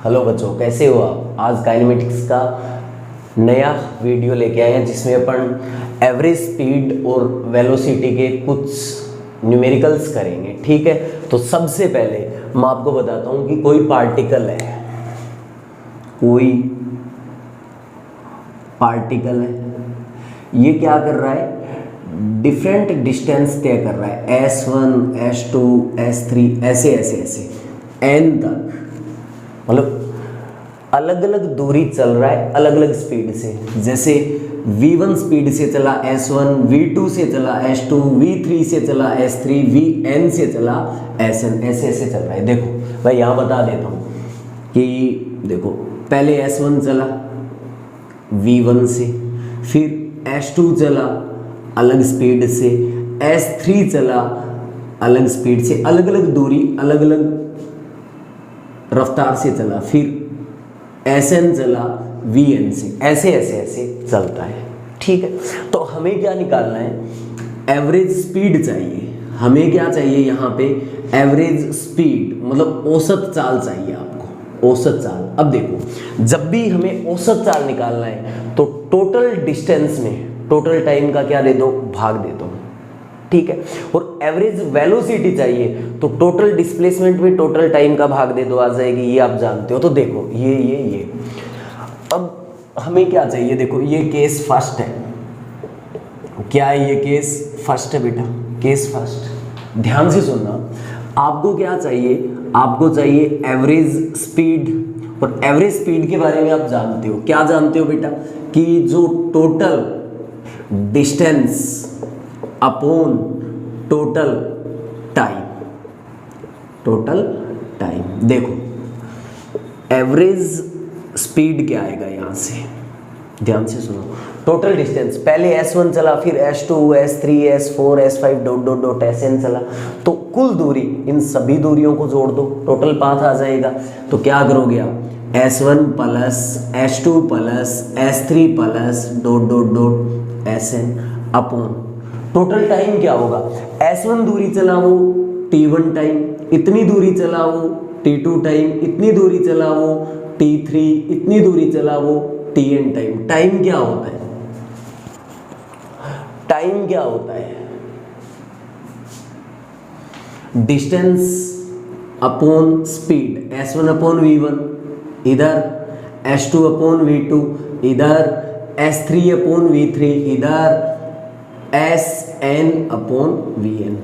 Hello बच्चों, कैसे हो आप। आज काइनेमेटिक्स का नया वीडियो लेके आए हैं जिसमें अपन एवरेज स्पीड और वेलोसिटी के कुछ न्यूमेरिकल्स करेंगे। ठीक है, तो सबसे पहले मैं आपको बताता हूँ कि कोई पार्टिकल है, ये क्या कर रहा है, डिफरेंट डिस्टेंस तय कर रहा है, S1 S2 S3 ऐसे n तक, मतलब अलग अलग दूरी चल रहा है अलग अलग स्पीड से। जैसे V1 स्पीड से चला S1, V2 से चला S2, V3 से चला S3, Vn से चला Sn, ऐसे चल रहा है। देखो मैं यहाँ बता देता हूँ कि देखो पहले S1 चला V1 से, फिर S2 चला अलग स्पीड से, S3 चला अलग स्पीड से, अलग अलग दूरी अलग अलग रफ्तार से चला, फिर Sn चला Vn से, ऐसे चलता है। ठीक है, तो हमें क्या निकालना है, एवरेज स्पीड चाहिए। हमें क्या चाहिए यहाँ पे, एवरेज स्पीड मतलब औसत चाल चाहिए आपको, औसत चाल। अब देखो जब भी हमें औसत चाल निकालना है तो टोटल डिस्टेंस में टोटल टाइम का क्या दे दो, भाग दे दो। ठीक है, और एवरेज वेलोसिटी चाहिए तो टोटल डिस्प्लेसमेंट में टोटल टाइम का भाग दे दो, आ जाएगी, ये आप जानते हो। तो देखो ये अब हमें क्या चाहिए, देखो ये केस फर्स्ट है। क्या है ये, केस फर्स्ट है बेटा, केस फर्स्ट। ध्यान से सुनना, आपको क्या चाहिए, आपको चाहिए एवरेज स्पीड। और एवरेज स्पीड के बारे में आप जानते हो, क्या जानते हो बेटा, कि जो total distance upon total time. देखो एवरेज स्पीड क्या आएगा यहाँ से, ध्यान से सुनो। टोटल डिस्टेंस, पहले S1 चला, फिर S2 S3 S4 S5 dot Sn चला, तो कुल दूरी, इन सभी दूरियों को जोड़ दो, टोटल पाथ आ जाएगा। तो क्या करोगे आप, S1 plus S2 plus S3 plus dot Sn upon total time क्या होगा, S1 दूरी चला वो T1 टाइम, इतनी दूरी चला वो T2 टाइम, इतनी दूरी चला वो T3, इतनी दूरी चला वो Tn टाइम। टाइम क्या होता है, टाइम क्या होता है, distance upon speed. S1 upon V1 इधर, S2 अपॉन V2 इधर, S3 अपॉन V3 इधर, Sn अपॉन Vn।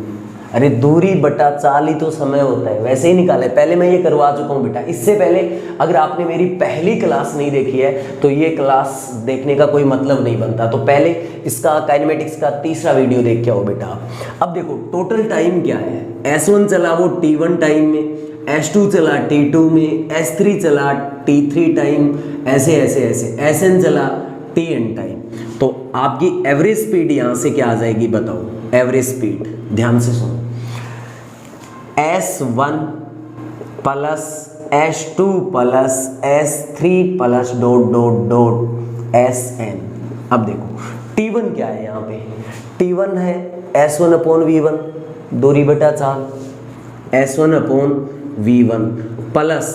अरे दूरी बटा चाल ही तो समय होता है, वैसे ही निकाले। पहले मैं ये करवा चुका हूँ बेटा, इससे पहले अगर आपने मेरी पहली क्लास नहीं देखी है तो ये क्लास देखने का कोई मतलब नहीं बनता। तो पहले इसका काइनेमेटिक्स का तीसरा वीडियो देख के आओ बेटा। अब देखो टोटल टाइम क्या है, S1 चला वो T1 टाइम में, S2 चला T2 में, S3 चला T3 टाइम, ऐसे Sn चला Tn टाइम। तो आपकी एवरेज स्पीड यहां से क्या आ जाएगी बताओ, एवरेज स्पीड ध्यान से सुनो, S1 plus S2 plus S3 plus dot Sn। अब देखो T1 क्या है यहाँ पे, T1 है S1 अपॉन V1 दूरी बटा चाल, S1 upon V1 plus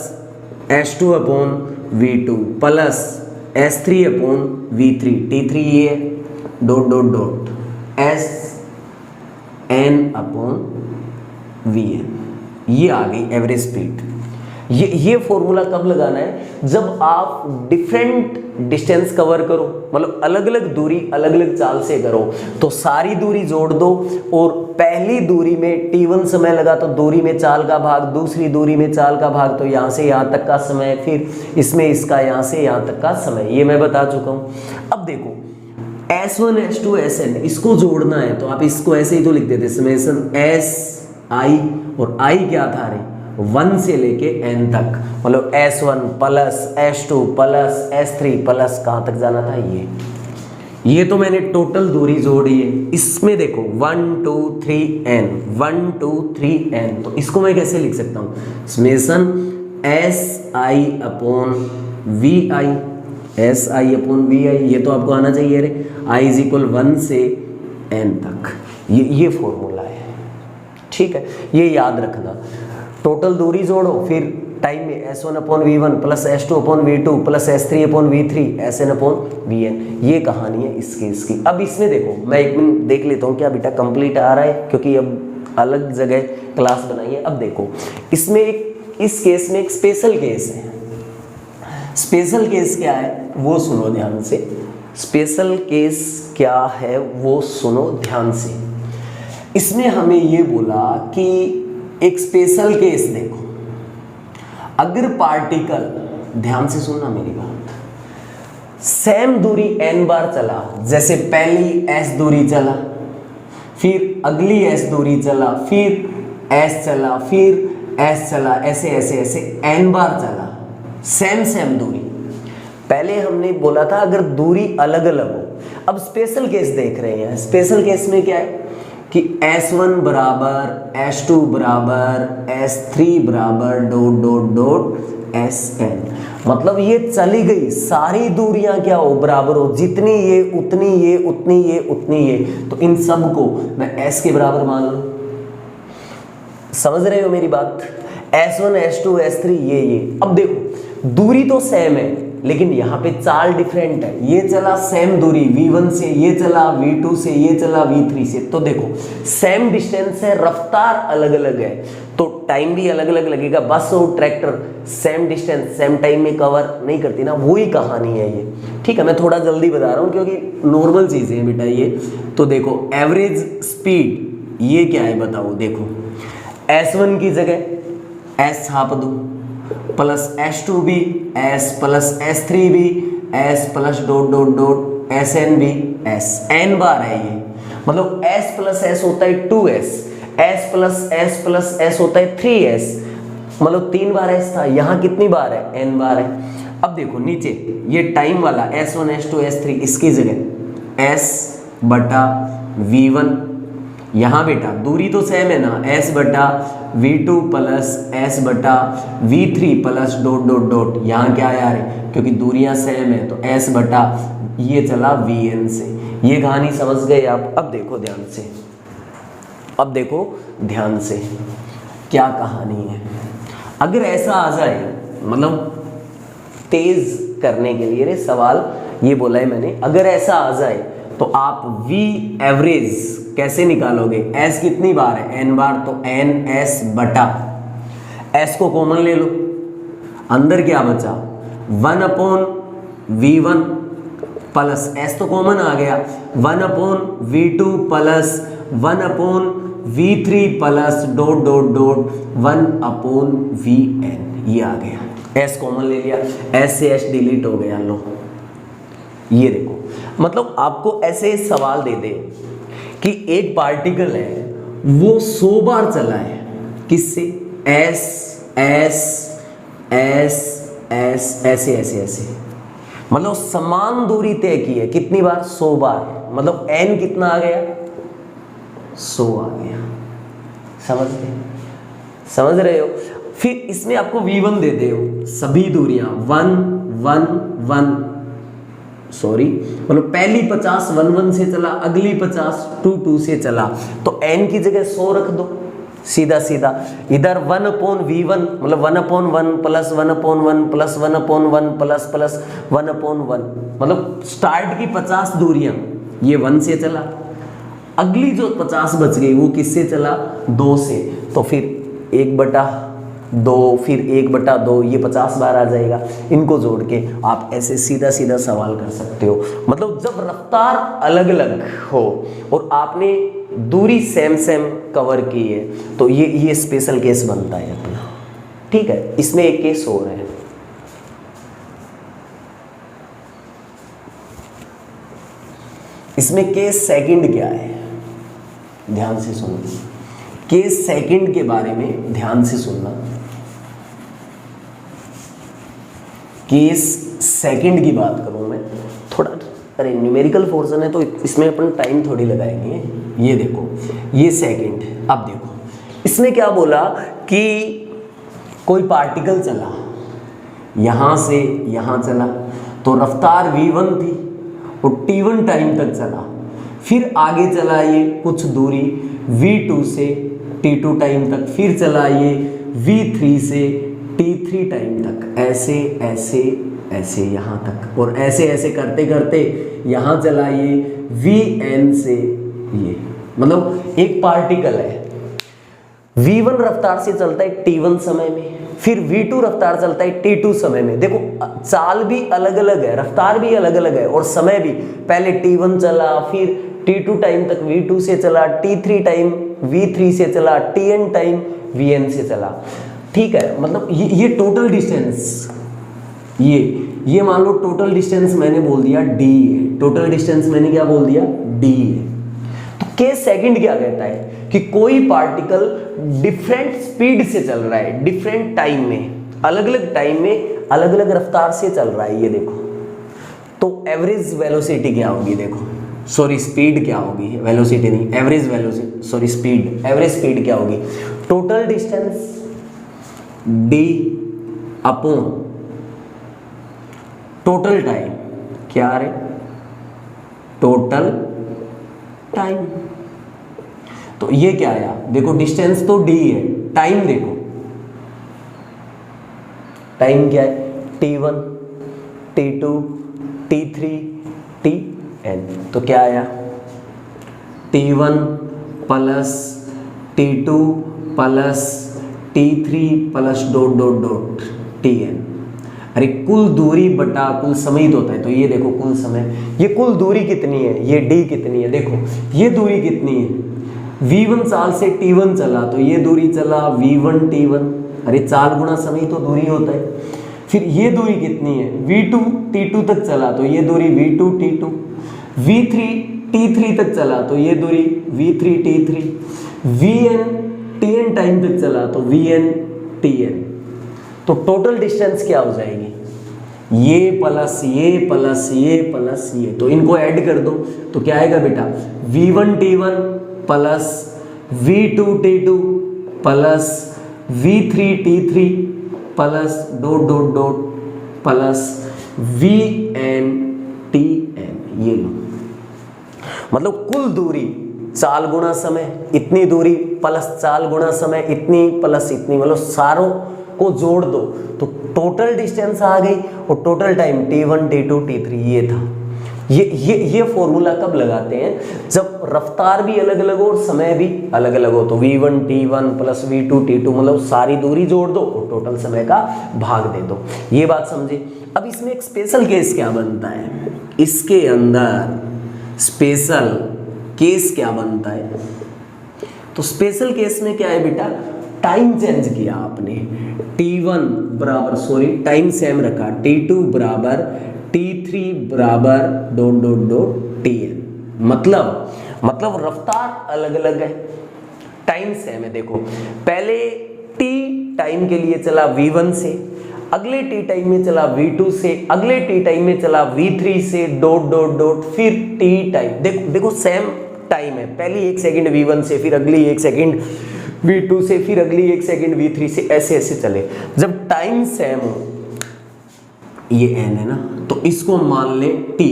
S2 upon V2 plus S3 upon V3, T3 ये डॉट Sn अपॉन Vn। ये आ गई एवरेज स्पीड। ये फॉर्मूला कब लगाना है, जब आप डिफरेंट डिस्टेंस कवर करो, मतलब अलग अलग दूरी अलग अलग चाल से करो, तो सारी दूरी जोड़ दो और पहली दूरी में T1 समय लगा तो दूरी में चाल का भाग, दूसरी दूरी में चाल का भाग, तो यहाँ से यहाँ तक का समय, फिर इसमें इसका यहाँ से यहाँ तक का समय, ये मैं बता चुका हूँ। अब देखो S1 S2 Sn इसको जोड़ना है तो आप इसको ऐसे ही तो लिख देते, समेशन Si और I क्या था रे, 1 से लेके n तक, मतलब S1 plus S2 plus S3 plus कहाँ तक जाना था, ये तो मैंने टोटल दूरी जोड़ी है। इसमें देखो 1 2 3 n, 1 2 3 n, तो इसको मैं कैसे लिख सकता हूँ, summation Si upon Vi, Si upon Vi, ये तो आपको आना चाहिए रे, I इज इक्वल 1 से n तक, ये फॉर्मूला है। ठीक है, ये याद रखना, टोटल दूरी जोड़ो, फिर टाइम में S1 upon V1 plus S2 upon V2 plus S3 upon V3 Sn upon Vn, ये कहानी है इस केस की। अब इसमें देखो, मैं एक मिनट देख लेता हूँ क्या बेटा कंप्लीट आ रहा है, क्योंकि अब अलग जगह क्लास बनाई है। अब देखो इसमें इस केस में एक स्पेशल केस है। स्पेशल केस क्या है वो सुनो ध्यान से। स्पेशल केस क्या है वो सुनो ध्यान से। इसमें हमें ये बोला कि एक स्पेशल केस देखो, अगर पार्टिकल, ध्यान से सुनना मेरी बात, सेम दूरी n बार चला, जैसे पहली s दूरी चला, फिर अगली s दूरी चला, फिर s चला, फिर s चला, ऐसे ऐसे ऐसे n बार चला, सेम दूरी। पहले हमने बोला था अगर दूरी अलग अलग हो। अब स्पेशल केस देख रहे हैं। स्पेशल केस में क्या है कि S1 बराबर S2 बराबर S3 बराबर डॉट डॉट डॉट Sn, मतलब ये चली गई सारी दूरियां क्या हो, बराबर हो, जितनी ये उतनी ये उतनी ये उतनी ये, तो इन सब को मैं S के बराबर मान लूं। समझ रहे हो मेरी बात? S1 S2 S3 ये। अब देखो दूरी तो सेम है, लेकिन यहाँ पे चाल डिफरेंट है। ये चला सेम दूरी V1 से, ये चला V2 से, ये चला V3 से। तो देखो सेम डिस्टेंस है, रफ्तार अलग अलग है, तो टाइम भी अलग अलग लगेगा। बस और tractor same distance same time में कवर नहीं करती ना, वही कहानी है ये। ठीक है, मैं थोड़ा जल्दी बता रहा हूँ क्योंकि नॉर्मल चीज़ें हैं बेटा ये। तो देखो एवरेज स्पीड ये क्या है बताओ। देखो S1 की जगह S छाप दो, प्लस S2 भी S, प्लस S3 भी S, plus dot dot dot Sn भी S, n बार है ये, मतलब S प्लस S होता है 2S, S प्लस S होता है 3S, मतलब 3 बार S था, यहाँ कितनी बार है, n बार है। अब देखो नीचे ये टाइम वाला S1 S2 S3, इसकी जगह S बटा V1, यहाँ बेटा दूरी तो सेम है ना, S बटा V2 प्लस S बटा V3 plus dot dot dot, यहाँ क्या है यार, क्योंकि दूरियां सेम है तो S बटा ये चला Vn से। ये कहानी समझ गए आप? अब देखो ध्यान से, अब देखो ध्यान से क्या कहानी है। अगर ऐसा आ जाए, मतलब तेज करने के लिए रे सवाल ये बोला है मैंने, अगर ऐसा आ जाए तो आप V एवरेज कैसे निकालोगे? S कितनी बार है, n बार, तो n S बटा S को कॉमन ले लो, अंदर क्या बचा 1 अपॉन V1 प्लस S तो कॉमन आ गया, 1 upon V2 plus 1 upon V3 plus dot dot dot 1 upon Vn, ये आ गया। S कॉमन ले लिया, S से S डिलीट हो गया। लो ये देखो, मतलब आपको ऐसे सवाल दे दे कि एक पार्टिकल है वो 100 बार चला है, किससे, S S S S ऐसे ऐसे ऐसे, मतलब समान दूरी तय की है, कितनी बार, 100 बार, मतलब n कितना आ गया, 100 आ गया। समझ गए? समझ रहे हो? फिर इसमें आपको V1 दे दे हो, सभी दूरियां 1 1 1, सॉरी, मतलब पहली 50 1 1 से चला, अगली 50 2 2 से चला, तो n की जगह 100 रख दो, सीधा सीधा। इधर 1 अपॉन V1 मतलब 1 upon 1 plus 1 upon 1 plus 1 upon 1 plus plus 1 upon 1, मतलब स्टार्ट की 50 दूरियां ये 1 से चला, अगली जो 50 बच गई वो किससे चला, 2 से, तो फिर 1/2, फिर 1/2, ये 50 बार आ जाएगा। इनको जोड़ के आप ऐसे सीधा सीधा सवाल कर सकते हो। मतलब जब रफ्तार अलग अलग हो और आपने दूरी सेम सेम कवर की है, तो ये स्पेशल केस बनता है अपना। ठीक है, इसमें एक केस और है, इसमें केस सेकंड क्या है, ध्यान से सुनना। केस सेकंड के बारे में ध्यान से सुनना। केस सेकंड की बात करूं मैं थोड़ा, अरे न्यूमेरिकल पोर्शन है तो इसमें अपन टाइम थोड़ी लगाएंगे। ये देखो, ये सेकंड। अब देखो इसने क्या बोला कि कोई पार्टिकल चला, यहां से यहां चला, तो रफ्तार v1 थी और t1 टाइम तक चला, फिर आगे चला ये कुछ दूरी v2 से t2 टाइम तक, फिर चला ये v3 से t3 टाइम तक, ऐसे ऐसे ऐसे यहाँ तक, और ऐसे ऐसे करते करते यहाँ चला ये vn से ये, मतलब एक पार्टिकल है v1 रफ्तार से चलता है t1 समय में, फिर v2 रफ्तार चलता है t2 समय में। देखो चाल भी अलग अलग है, रफ्तार भी अलग अलग है, और समय भी, पहले t1 चला, फिर t2 टाइम तक v2 से चला, t3 टाइम v3 से चला, tn टाइम vn से चला। ठीक है, मतलब ये टोटल डिस्टेंस, ये मान लो टोटल डिस्टेंस मैंने बोल दिया d है, टोटल डिस्टेंस मैंने क्या बोल दिया d है। तो के सेकंड क्या कहता है कि कोई पार्टिकल डिफरेंट स्पीड से चल रहा है, डिफरेंट टाइम में, अलग अलग टाइम में अलग अलग रफ्तार से चल रहा है, ये देखो। तो एवरेज वेलोसिटी क्या होगी, देखो, सॉरी स्पीड क्या होगी, वेलोसिटी नहीं, average velocity, sorry speed, average speed क्या होगी, total distance d upon total time, क्या है टोटल टाइम। तो ये क्या आया, देखो डिस्टेंस तो d है, टाइम देखो, टाइम क्या है t1 t2 t3 tn। तो क्या आया t1 plus t2 plus t3 plus dot dot dot tn। अरे कुल दूरी बटा कुल समय होता है, तो ये देखो कुल समय, ये कुल दूरी कितनी है, ये d कितनी है, देखो ये दूरी कितनी है, v1 चाल से t1 चला तो ये दूरी चला v1 t1, अरे चाल गुणा समय तो दूरी होता है। फिर ये दूरी कितनी है, v2 t2 तक चला तो ये दूरी v2 t2, v3 t3 तक चला तो ये दूरी v3 t3, vn tn time तक चला तो vn tn। तो टोटल डिस्टेंस क्या हो जाएगी, ये प्लस ये प्लस ये प्लस ये, तो इनको ऐड कर दो तो क्या आएगा बेटा v1 t1 plus v2 t2 plus v3 t3 plus dot dot dot plus vn tn। ये लो, मतलब कुल दूरी चाल गुणा समय इतनी दूरी प्लस चाल गुणा समय इतनी प्लस इतनी, मतलब सारों को जोड़ दो तो टोटल डिस्टेंस आ गई, और total time t1 t2 t3 ये था। ये फॉर्मूला कब लगाते हैं, जब रफ्तार भी अलग अलग हो और समय भी अलग अलग हो। तो v1 t1 plus v2 t2, मतलब सारी दूरी जोड़ दो और टोटल समय का भाग दे दो। ये बात समझे। अब इसमें एक स्पेशल केस क्या बनता है, इसके अंदर स्पेशल केस क्या बनता है, तो स्पेशल केस में क्या है बेटा, टाइम चेंज किया आपने, t1 बराबर, सॉरी टाइम सेम रखा, t2 बराबर t3 बराबर डॉट डॉट डॉट tn। मतलब रफ्तार अलग अलग है, टाइम सेम है। देखो पहले t टाइम के लिए चला v1 से, अगले t टाइम में चला v2 से, अगले t टाइम में चला v3 से, डॉट डॉट डॉट, फिर t टाइम, देखो सेम टाइम है, पहली 1 सेकंड v1 से, फिर अगली 1 सेकंड v2 से, फिर अगली 1 सेकंड v3 से, ऐसे ऐसे चले। जब टाइम सेम हो, ये n है ना, तो इसको मान ले t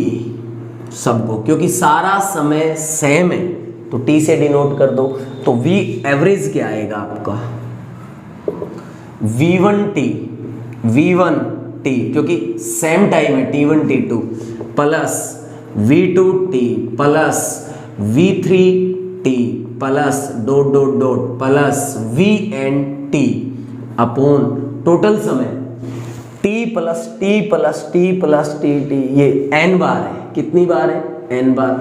सबको, क्योंकि सारा समय सेम है तो t से डिनोट कर दो। तो v एवरेज क्या आएगा आपका, v1t क्योंकि सेम टाइम है t1 t2 plus v2t plus v3t plus dot dot dot plus vnt upon total समय t plus t plus t plus t t, ये n बार है, कितनी बार है n बार,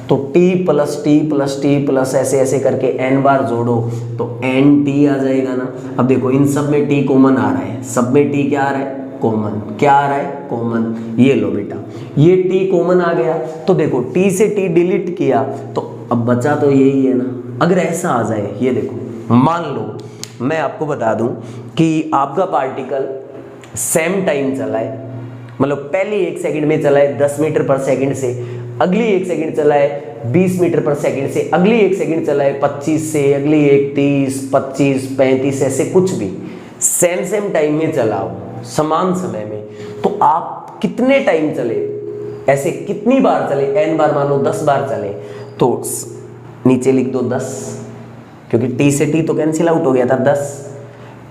तो t plus t plus t plus ऐसे ऐसे करके n बार जोड़ो तो nt आ जाएगा ना। अब देखो इन सब में t कॉमन आ रहा है, सब में t क्या आ रहा है कॉमन, क्या आ रहा है कॉमन, ये लो बेटा ये t कॉमन आ गया। तो देखो t से t डिलीट किया तो अब बचा तो यही है ना। अगर ऐसा आ जाए, ये देखो मान लो मैं आपको बता दूं कि आपका पार्टिकल सेम टाइम चला है, मतलब पहली 1 सेकंड में चला है 10 मीटर पर सेकंड से, अगली 1 सेकंड चला है 20 मीटर पर सेकंड से, अगली 1 सेकंड चला है 25 से, अगली 30 25 35 ऐसे कुछ भी सेम टाइम में चला हो समान समय में, तो आप कितने टाइम चले, ऐसे कितनी बार चले, n बार मान लो 10 बार चले तो नीचे लिख दो 10, क्योंकि t से t तो कैंसिल आउट हो गया था 10,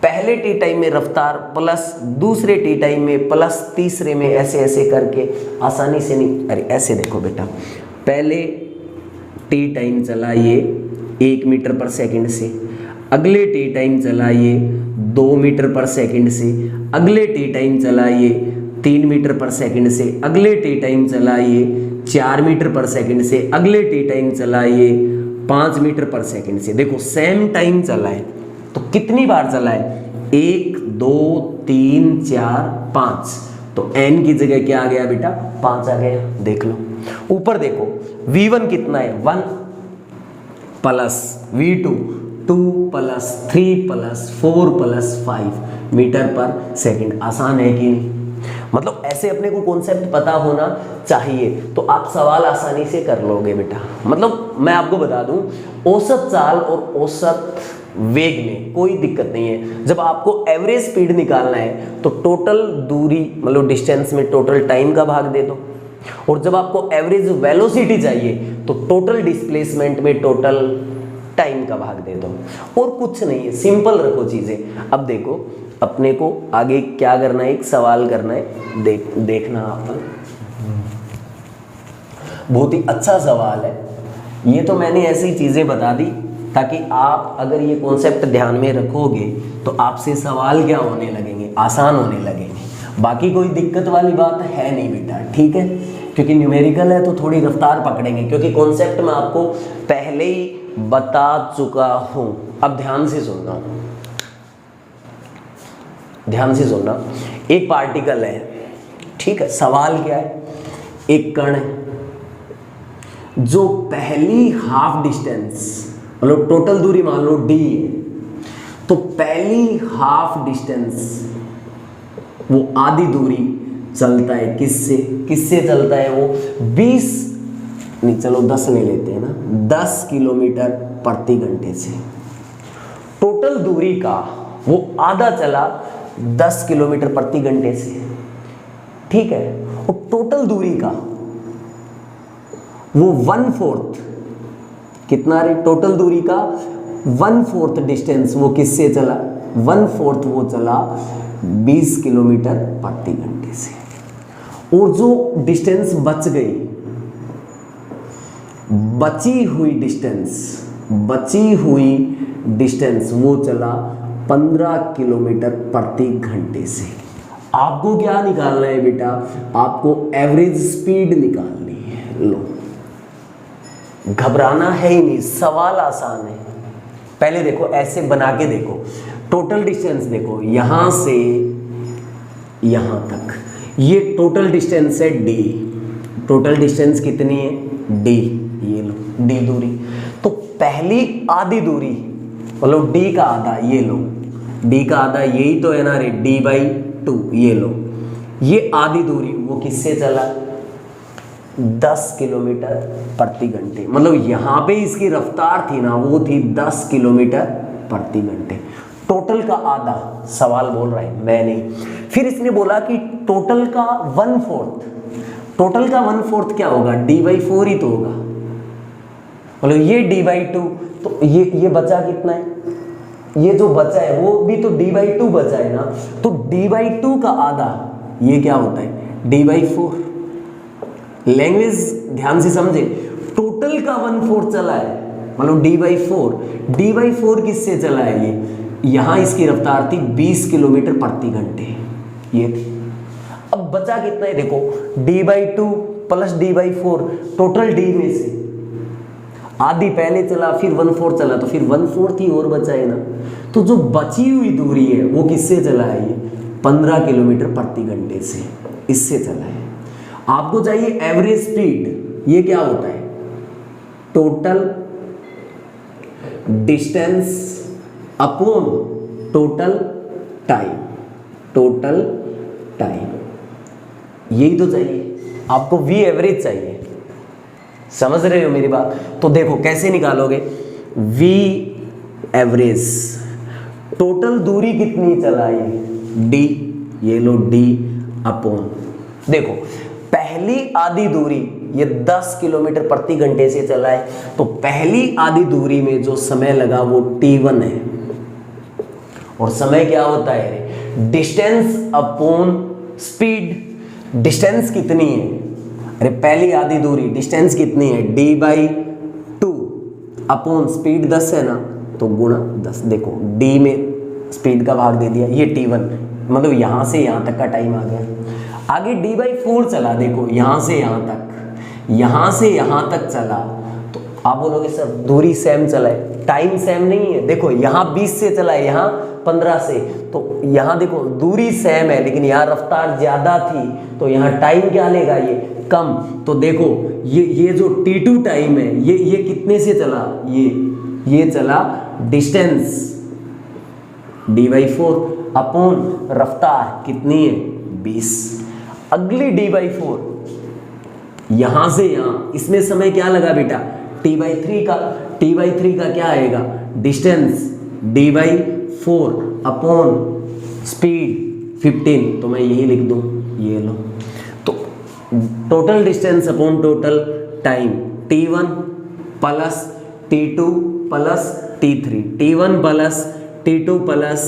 पहले टी टाइम में रफ्तार प्लस दूसरे टी टाइम में प्लस तीसरे में, ऐसे ऐसे करके आसानी से नहीं, अरे ऐसे देखो बेटा, पहले टी टाइम चला ये 1 मीटर पर सेकंड से, अगले टी टाइम चला ये 2 मीटर पर सेकंड से, अगले टी टाइम चला ये 3 मीटर पर सेकंड से, अगले टी टाइम चला ये 4 मीटर पर सेकंड से, अगले टी टाइम चला ये 5 मीटर पर सेकंड से। देखो सेम टाइम चला है तो कितनी बार चला है, 1 2 3 4 5, तो n की जगह क्या आ गया बेटा, 5 आ गया। देख लो ऊपर देखो, v1 कितना है 1 plus v2 2 plus 3 plus 4 plus 5 metre पर सेकंड। आसान है कि नहीं? मतलब ऐसे अपने को कॉन्सेप्ट पता होना चाहिए तो आप सवाल आसानी से कर लोगे बेटा। मतलब मैं आपको बता दूं, औसत चाल और औसत वेग में कोई दिक्कत नहीं है। जब आपको एवरेज स्पीड निकालना है तो टोटल दूरी मतलब डिस्टेंस में टोटल टाइम का भाग दे दो, और जब आपको एवरेज वेलोसिटी चाहिए तो टोटल डिस्प्लेसमेंट में टोटल टाइम का भाग दे दो, और कुछ नहीं है, सिंपल रखो चीजें। अब देखो अपने को आगे क्या करना है, एक सवाल करना है, देखना आप, बहुत ही अच्छा सवाल है ये। तो मैंने ऐसी चीजें बता दी ताकि आप अगर ये कॉन्सेप्ट ध्यान में रखोगे तो आपसे सवाल क्या होने लगेंगे, आसान होने लगेंगे। बाकी कोई दिक्कत वाली बात है नहीं बेटा, ठीक है? क्योंकि न्यूमेरिकल है तो थोड़ी रफ्तार पकड़ेंगे, क्योंकि कॉन्सेप्ट मैं आपको पहले ही बता चुका हूं। अब ध्यान से सुनना, ध्यान से सुनना। एक पार्टिकल है, ठीक है? सवाल क्या है, एक कण है जो पहली हाफ डिस्टेंस मतलब टोटल दूरी मान लो d है, तो पहली हाफ डिस्टेंस वो आधी दूरी चलता है किससे, किससे चलता है वो 20 नहीं चलो 10 ले लेते हैं ना, 10 किलोमीटर प्रति घंटे से। टोटल दूरी का वो आधा चला 10 किलोमीटर प्रति घंटे से, ठीक है? और टोटल दूरी का वो 1/4 कितना रे, टोटल दूरी का 1/4 डिस्टेंस वो किससे चला, 1/4 वो चला 20 किलोमीटर प्रति घंटे से। और जो डिस्टेंस बच गई, बची हुई डिस्टेंस वो चला 15 किलोमीटर प्रति घंटे से। आपको क्या निकालना है बेटा, आपको एवरेज स्पीड निकालनी है। लो घबराना है ही नहीं, सवाल आसान है। पहले देखो ऐसे बना के देखो, टोटल डिस्टेंस देखो यहां से यहां तक, ये टोटल डिस्टेंस है d। टोटल डिस्टेंस कितनी है d, ये लो d दूरी। तो पहली आधी दूरी मतलब d का आधा, ये लो d का आधा, यही तो है ना रे, d/2, ये लो। ये आधी दूरी वो किससे चला, 10 किलोमीटर प्रति घंटे। मतलब यहाँ पे इसकी रफ्तार थी ना, वो थी 10 किलोमीटर प्रति घंटे। टोटल का आधा, सवाल बोल रहा है मैं नहीं। फिर इसने बोला कि टोटल का 1/4, टोटल का 1/4 क्या होगा, d/4 ही तो होगा। मतलब ये d/2, तो ये बचा कितना है, ये जो बचा है वो भी तो d/2 बचा है ना, तो d/2 का आधा ये क्या होता है, d/4। लैंग्वेज ध्यान से समझे, टोटल का 1/4 चला है मतलब d/4 किससे चला है, ये यहां इसकी रफ्तार थी 20 किलोमीटर प्रति घंटे, ये थी। अब बचा कितना है देखो, d/2 plus d/4, total d में से आधी पहले चला फिर 1/4 चला, तो फिर 1/4 ही और बचा है ना। तो जो बची हुई दूरी है वो किससे चला है, ये 15 किलोमीटर प्रति घंटे से, इससे चला है। आपको चाहिए एवरेज स्पीड, ये क्या होता है, total distance upon total time, total time, यही तो चाहिए आपको, v एवरेज चाहिए। समझ रहे हो मेरी बात? तो देखो कैसे निकालोगे, v एवरेज, टोटल दूरी कितनी चला है d, ये लो d अपॉन, देखो पहली आधी दूरी ये 10 किलोमीटर प्रति घंटे से चला है, तो पहली आधी दूरी में जो समय लगा वो t1 है, और समय क्या होता है, डिस्टेंस अपॉन स्पीड। डिस्टेंस कितनी है, अरे पहली आधी दूरी डिस्टेंस कितनी है, d/2 अपॉन स्पीड 10 है ना, तो गुणा 10। देखो d में स्पीड का भाग दे दिया, ये t1, मतलब यहां से यहां तक का टाइम आ गया। आगे d/4 चला, देखो यहां से यहां तक, यहां से यहां तक चला, तो आप बोलोगे सर दूरी सेम चला है, टाइम सेम नहीं है। देखो यहाँ 20 से चला है, यहाँ 15 से, तो यहाँ देखो दूरी सेम है, लेकिन यहाँ रफ्तार ज्यादा थी, तो यहाँ टाइम क्या लेगा, ये कम। तो देखो ये जो t2 टाइम है, ये कितने से चला, ये चला डिस्टेंस d/4 अपॉन रफ्तार कितनी है, 20। अगली d/4 यहां से यहां, इसमें समय क्या लगा बेटा, t/3 का। t/3 का क्या आएगा, डिस्टेंस d/4 अपॉन स्पीड 15, तो मैं यही लिख दूं, ये लो। तो total distance upon total time, t1 plus t2 plus t3, t1 plus t2 plus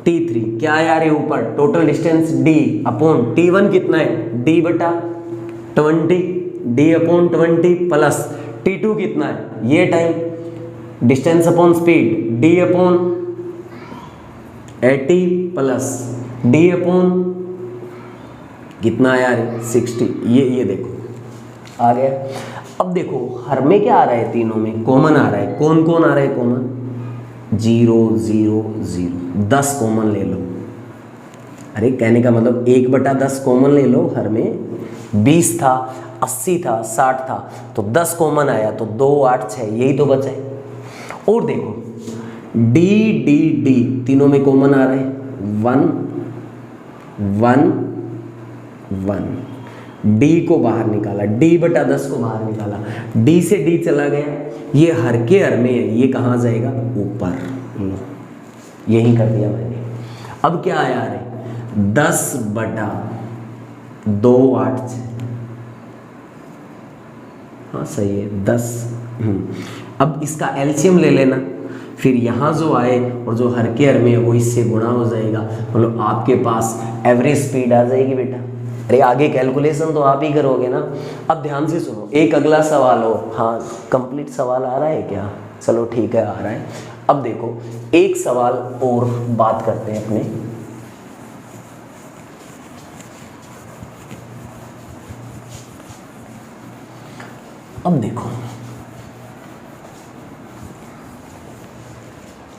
t3, क्या है यार ये ऊपर, total distance d upon t1 कितना है, d/20, d upon 20 plus t2 कितना है, ये time, distance upon speed d upon 80 plus d upon कितना है यार 60, ये देखो आ गया। अब देखो हर में क्या आ रहा है, तीनों में कॉमन आ रहा है। कौन कौन आ रहा है कॉमन, 0 0 0, 10 कॉमन ले लो। अरे कहने का मतलब 1/10 कॉमन ले लो, हर में 20 था, 80 था, 60 था, तो 10 कॉमन आया, तो 2 8 6, यही तो बचा है। और देखो d d d तीनों में कॉमन आ रहा है, 1 1 1, d को बाहर निकाला, d/10 को बाहर निकाला, d से d चला गया, ये हर के हर में है, ये कहाँ जाएगा, ऊपर, यही कर दिया मैंने। अब क्या आया, अरे 10/2 8 6, हाँ सही है 10। अब इसका एलसीएम ले लेना, फिर यहाँ जो आए और जो हर के हर में है वो इससे गुणा हो जाएगा, मतलब आपके पास एवरेज स्पीड आ जाएगी बेटा। अरे आगे कैलकुलेशन तो आप ही करोगे ना। अब ध्यान से सुनो, एक अगला सवाल हो, हाँ कंप्लीट सवाल आ रहा है क्या, चलो ठीक है आ रहा है। अब देखो एक सवाल और बात करते हैं अपने, अब देखो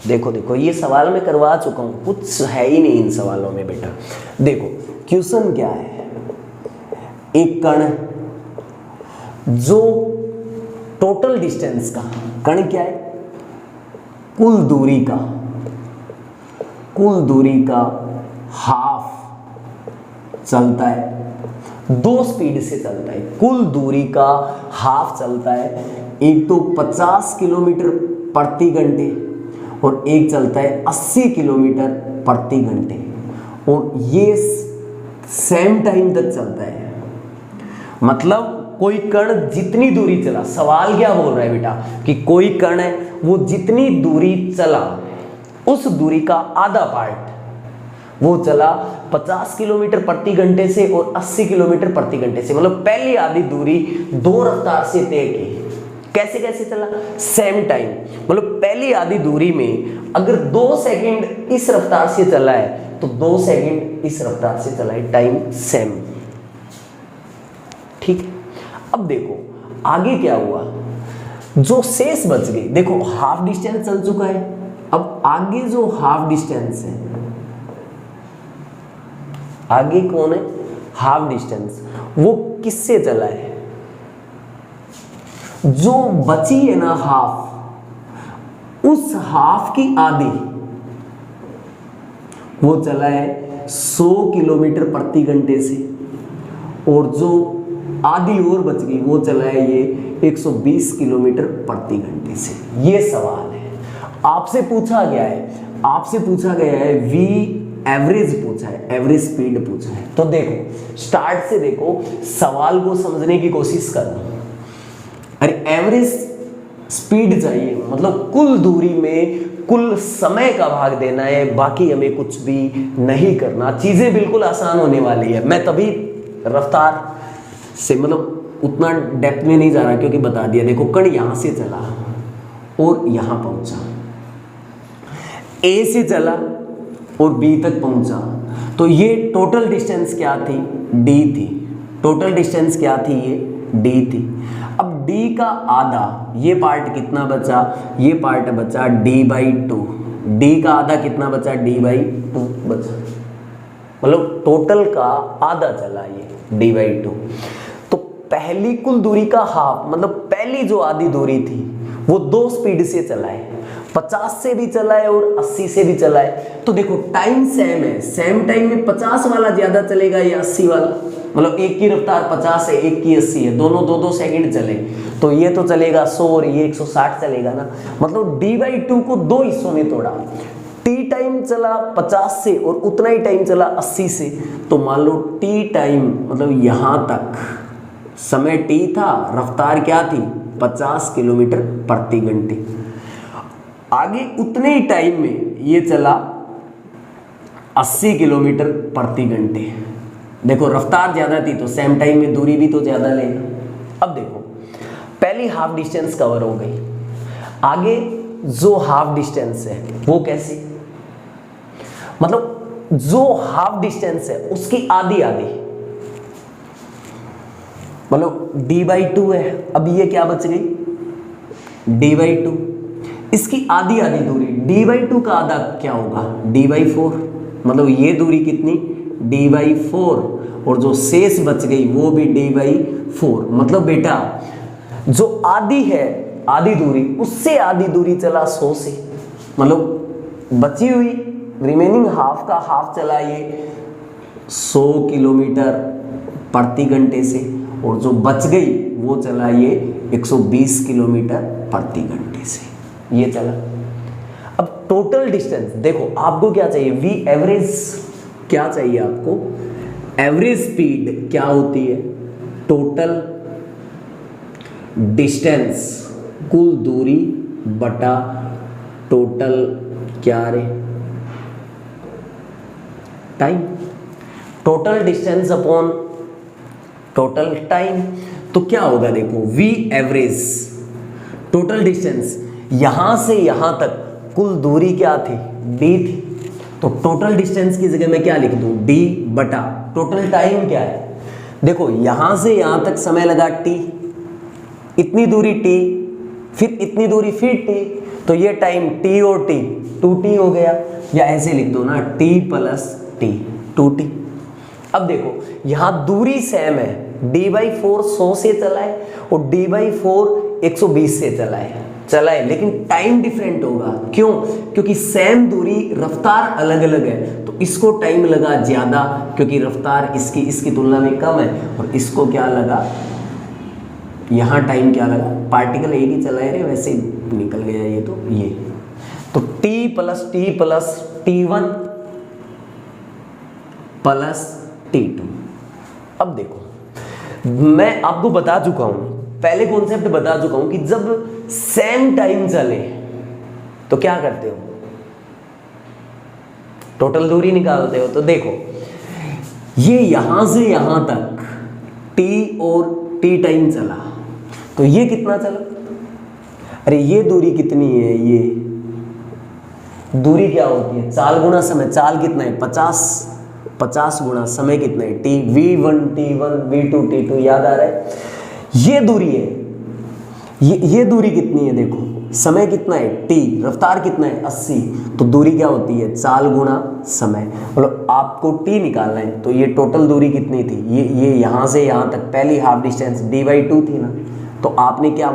देखो देखो ये सवाल मैं करवा चुका हूं, कुछ है ही नहीं इन सवालों में बेटा। देखो क्वेश्चन क्या है, एक कण जो टोटल डिस्टेंस का, कण क्या है, कुल दूरी का हाफ चलता है, 2 स्पीड से चलता है, कुल दूरी का हाफ चलता है। एक तो 50 किलोमीटर प्रति घंटे और एक चलता है 80 किलोमीटर प्रति घंटे, और ये सेम टाइम तक चलता है। मतलब कोई कण जितनी दूरी चला, सवाल क्या बोल रहा है बेटा कि कोई कण है वो जितनी दूरी चला उस दूरी का आधा पार्ट वो चला 50 किलोमीटर प्रति घंटे से और 80 किलोमीटर प्रति घंटे से, मतलब पहली आधी दूरी 2 रफ्तार से तय की। कैसे कैसे चला, सेम टाइम, मतलब पहली आधी दूरी में अगर 2 सेकंड इस रफ्तार से चला है तो 2 सेकंड इस रफ्तार से चला है, टाइम सेम, ठीक है। अब देखो आगे क्या हुआ, जो शेष बच गई, देखो हाफ डिस्टेंस चल चुका है, अब आगे जो हाफ डिस्टेंस है, आगे कौन है, हाफ डिस्टेंस, वो किससे चला है, जो बची है ना हाफ, उस हाफ की आधी वो चला है 100 किलोमीटर प्रति घंटे से, और जो आधी और बच गई वो चला है ये 120 किलोमीटर प्रति घंटे से। ये सवाल है, आपसे पूछा गया है वी एवरेज पूछा है, एवरेज स्पीड पूछा है। तो देखो स्टार्ट से देखो, सवाल को समझने की कोशिश करना। अरे एवरेज स्पीड चाहिए, मतलब कुल दूरी में कुल समय का भाग देना है, बाकी हमें कुछ भी नहीं करना, चीजें बिल्कुल आसान होने वाली है। मैं तभी रफ्तार से मतलब उतना डेप्थ में नहीं जा रहा क्योंकि बता दिया। देखो कण यहां से चला और यहां पहुंचा, ए से चला और बी तक पहुंचा, तो ये टोटल डिस्टेंस क्या थी, डी थी। टोटल डिस्टेंस क्या थी, ये डी थी। अब डी का आधा, ये पार्ट कितना बचा, ये पार्ट बचा d/2। डी का आधा कितना बचा, d/2 बचा, मतलब टोटल का आधा चला ये d/2। तो पहली कुल दूरी का हाफ, मतलब पहली जो आधी दूरी थी वो 2 स्पीड से चला है, 50 से भी चला है और 80 से भी चला है। तो देखो टाइम सेम है, सेम टाइम में 50 वाला ज्यादा चलेगा या 80 वाला, मतलब एक की रफ्तार 50 है, एक की 80 है, दोनों 2-2 सेकंड चले, तो ये तो चलेगा 100 और ये 160 चलेगा ना। मतलब d/2 को 2 हिस्सों में तोड़ा, t टाइम चला 50 से और उतना ही टाइम चला 80 से, तो मान लो t टाइम मतलब यहां तक समय t था, रफ्तार क्या थी 50 किलोमीटर प्रति घंटे। आगे उतने ही टाइम में ये चला 80 किलोमीटर प्रति घंटे। देखो रफ्तार ज्यादा थी तो सेम टाइम में दूरी भी तो ज्यादा लेगा। अब देखो पहली हाफ डिस्टेंस कवर हो गई, आगे जो हाफ डिस्टेंस है वो कैसे, मतलब जो हाफ डिस्टेंस है उसकी आधी आधी, मतलब d/2 है। अब ये क्या बच गई d/2, इसकी आधी आधी दूरी d/2 का आधा क्या होगा d/4, मतलब ये दूरी कितनी d/4 और जो शेष बच गई वो भी d/4। मतलब बेटा जो आधी है आधी दूरी, उससे आधी दूरी चला 100 से, मतलब बची हुई रिमेनिंग हाफ का हाफ चला ये 100 किलोमीटर प्रति घंटे से, और जो बच गई वो चला ये 120 किलोमीटर प्रति घंटे से, ये चला। अब टोटल डिस्टेंस देखो आपको क्या चाहिए, वी एवरेज क्या चाहिए आपको, एवरेज स्पीड क्या होती है, टोटल डिस्टेंस कुल दूरी बटा टोटल क्या रे time, total distance upon total time. तो क्या होगा देखो वी एवरेज टोटल डिस्टेंस यहां से यहां तक कुल दूरी क्या थी d थी, तो टोटल डिस्टेंस की जगह मैं क्या लिख दूं d बटा टोटल टाइम क्या है। देखो यहां से यहां तक समय लगा t, इतनी दूरी t, फिर इतनी दूरी फिर t, तो ये टाइम t और t 2t हो गया, या ऐसे लिख दो ना t + t 2t। अब देखो यहां दूरी सेम है, d/4 100 से चला है और d/4 120 से चला है, लेकिन टाइम डिफरेंट होगा। क्यों? क्योंकि सेम दूरी रफ्तार अलग अलग है, तो इसको टाइम लगा ज्यादा क्योंकि रफ्तार इसकी तुलना में कम है, और इसको क्या लगा यहाँ टाइम क्या लगा, पार्टिकल एक ही चला है रे, वैसे निकल गया ये, तो t + t + t1 + t2। अब देखो मैं आपको बता चुका हूं, पहले कॉन्सेप्ट बता चुका हूं कि जब सेम टाइम चले तो क्या करते हो, टोटल दूरी निकालते हो। तो देखो ये यहां से यहां तक t और t टाइम चला, तो ये कितना चला, अरे ये दूरी कितनी है, ये दूरी क्या होती है चाल गुणा समय, चाल कितना है 50 गुणा समय कितना है t, v1 t1 v2 t2, याद आ रहा है। ये दूरी है, ये दूरी कितनी है, देखो समय कितना है t, रफ्तार कितना है 80, तो दूरी क्या होती है चाल गुणा समय, मतलब आपको t निकालना है। तो ये टोटल दूरी कितनी थी, ये यहां से यहां तक पहली हाफ डिस्टेंस d/2 थी ना, तो आपने क्या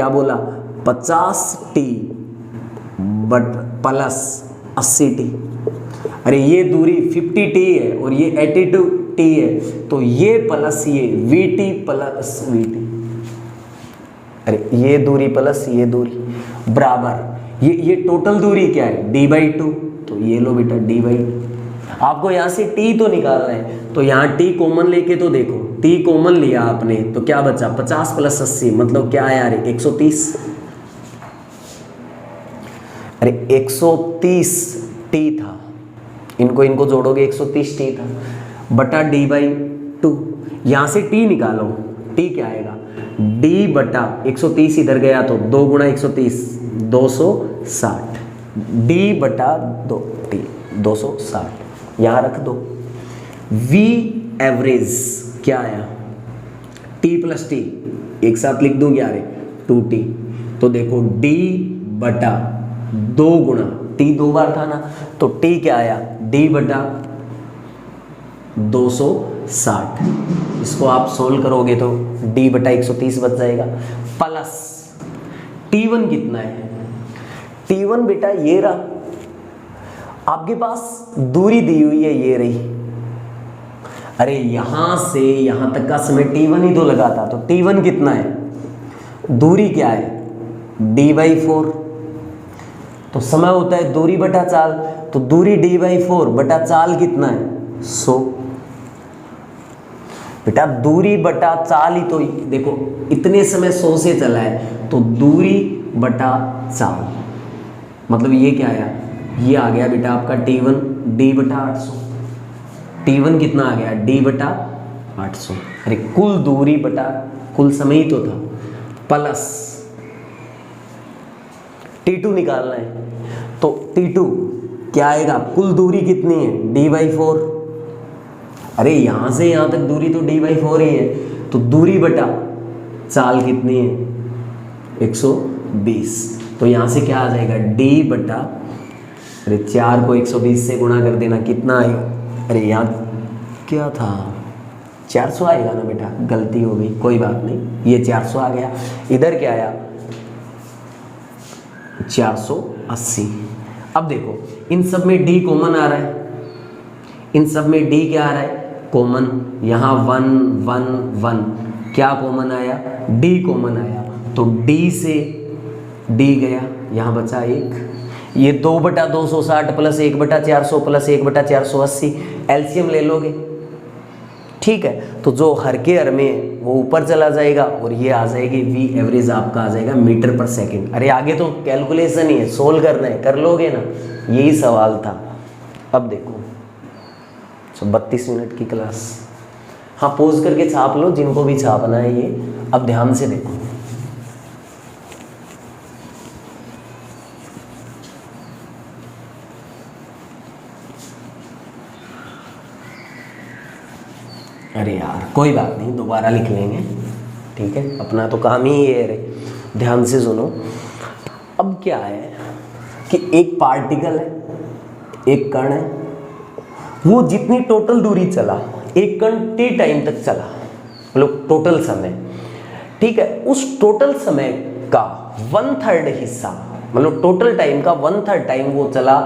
बोला 50t बट प्लस 80t। अरे ये दूरी 50t है और ये 82t है, तो ये प्लस ये vt प्लस vt, अरे ये दूरी प्लस ये दूरी बराबर ये टोटल दूरी क्या है d/2, तो ये लो बेटा d/2। आपको यहाँ से t तो निकालना है, तो यहाँ t कॉमन लेके तो देखो t कॉमन लिया आपने, तो क्या बचा 50 + 80 मतलब क्या है यार 130, अरे 130 टी था, इनको जोड़ोगे 130 टी था बटा डी बाई 2। यहाँ से टी निकालो, टी क्या आएगा, डी बटा 130 इधर गया तो 2 गुणा 130 260, डी बटा 2 टी 260 यहाँ रख दो। वी एवरेज क्या आया, टी प्लस टी एक साथ लिख दूँ क्या रे 2t, तो देखो d बटा 2 गुणा t 2 बार था ना, तो t क्या आया d बटा 260। इसको आप सोल्व करोगे तो d बटा 130 बच जाएगा, प्लस t1 कितना है, t1 बेटा ये रहा, आपके पास दूरी दी हुई है ये रही, अरे यहां से यहां तक का समय t1 ही तो लगा था, तो t1 कितना है, दूरी क्या है d बाई 4, तो समय होता है दूरी बटा चाल, तो दूरी d बाई 4 बटा चाल कितना है 100। बेटा दूरी बटा चाल ही तो देखो इतने समय 100 से चला है, तो दूरी बटा चाल मतलब ये क्या आया, ये आ गया बेटा आपका t1 d बटा 800, t1 कितना आ गया d बटा 800, अरे कुल दूरी बटा कुल समय ही तो था, प्लस t2 निकालना है, तो t2 क्या आएगा, कुल दूरी कितनी है d बाई 4, अरे यहाँ से यहाँ तक दूरी तो d बाई 4 ही है, तो दूरी बटा चाल कितनी है 120, तो यहाँ से क्या आ जाएगा d बटा, अरे 4 को 120 से गुणा कर देना कितना आएगा, अरे यहाँ क्या था 400 आएगा ना बेटा, गलती हो गई कोई बात नहीं, ये 400 आ गया, इधर क्या आया 480। अब देखो इन सब में d कॉमन आ रहा है, इन सब में d क्या आ रहा है कॉमन, यहाँ 1 1 1 क्या कॉमन आया d कॉमन आया, तो d से d गया, यहाँ बचा 1, ये 2 बटा 260 प्लस 1 बटा 400 प्लस 1 बटा 480, एलसीएम ले लोगे ठीक है, तो जो हर के हर में वो ऊपर चला जाएगा और ये आ जाएगी वी एवरेज आपका आ जाएगा मीटर पर सेकंड। अरे आगे तो कैलकुलेशन ही है, सोल्व करना है, कर लोगे ना, यही सवाल था। अब देखो 32 मिनट की क्लास, हाँ पोज करके छाप लो जिनको भी छापना है ये। अब ध्यान से देखो, अरे यार कोई बात नहीं दोबारा लिख लेंगे ठीक है, अपना तो काम ही ये है। ध्यान से सुनो, अब क्या है कि एक पार्टिकल है, एक कण है, वो जितनी टोटल दूरी चला, एक कण t टाइम तक चला, मतलब टोटल समय ठीक है, उस टोटल समय का 1/3 हिस्सा, मतलब टोटल टाइम का 1/3 टाइम वो चला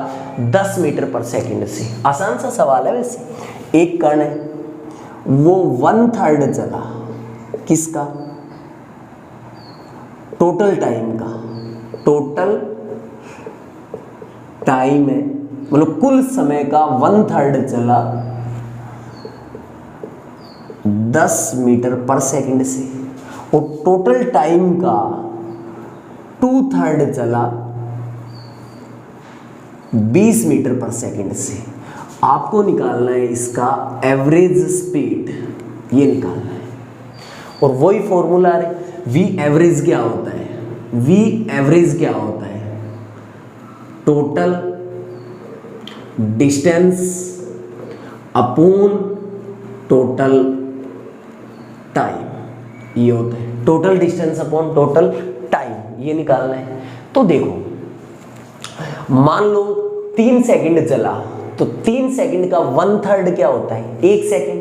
10 मीटर पर सेकंड से। आसान सा सवाल है वैसे, एक कण है वो 1/3 चला किसका, टोटल टाइम का, टोटल टाइम है मतलब कुल समय का 1/3 चला 10 मीटर पर सेकंड से, और टोटल टाइम का 2/3 चला 20 मीटर पर सेकंड से। आपको निकालना है इसका एवरेज स्पीड, ये निकालना है, और वही फॉर्मूला है वी एवरेज क्या होता है, वी एवरेज क्या होता है, total distance upon total time, ये होता है total distance upon total time, ये निकालना है। तो देखो मान लो 3 सेकंड चला, तो 3 सेकंड का 1/3 क्या होता है 1 सेकंड,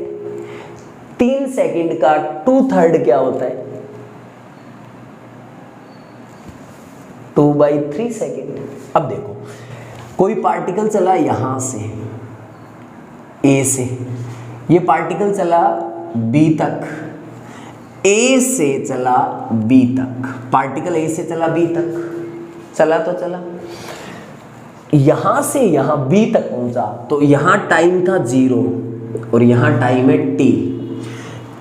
3 सेकंड का 2/3 क्या होता है 2/3 सेकंड। अब देखो कोई पार्टिकल चला यहां से ए से, ये पार्टिकल चला बी तक, ए से चला बी तक, पार्टिकल ए से चला बी तक, चला तो चला, यहां से यहां बी तक पहुंचा, तो यहां टाइम था 0 और यहां टाइम है t,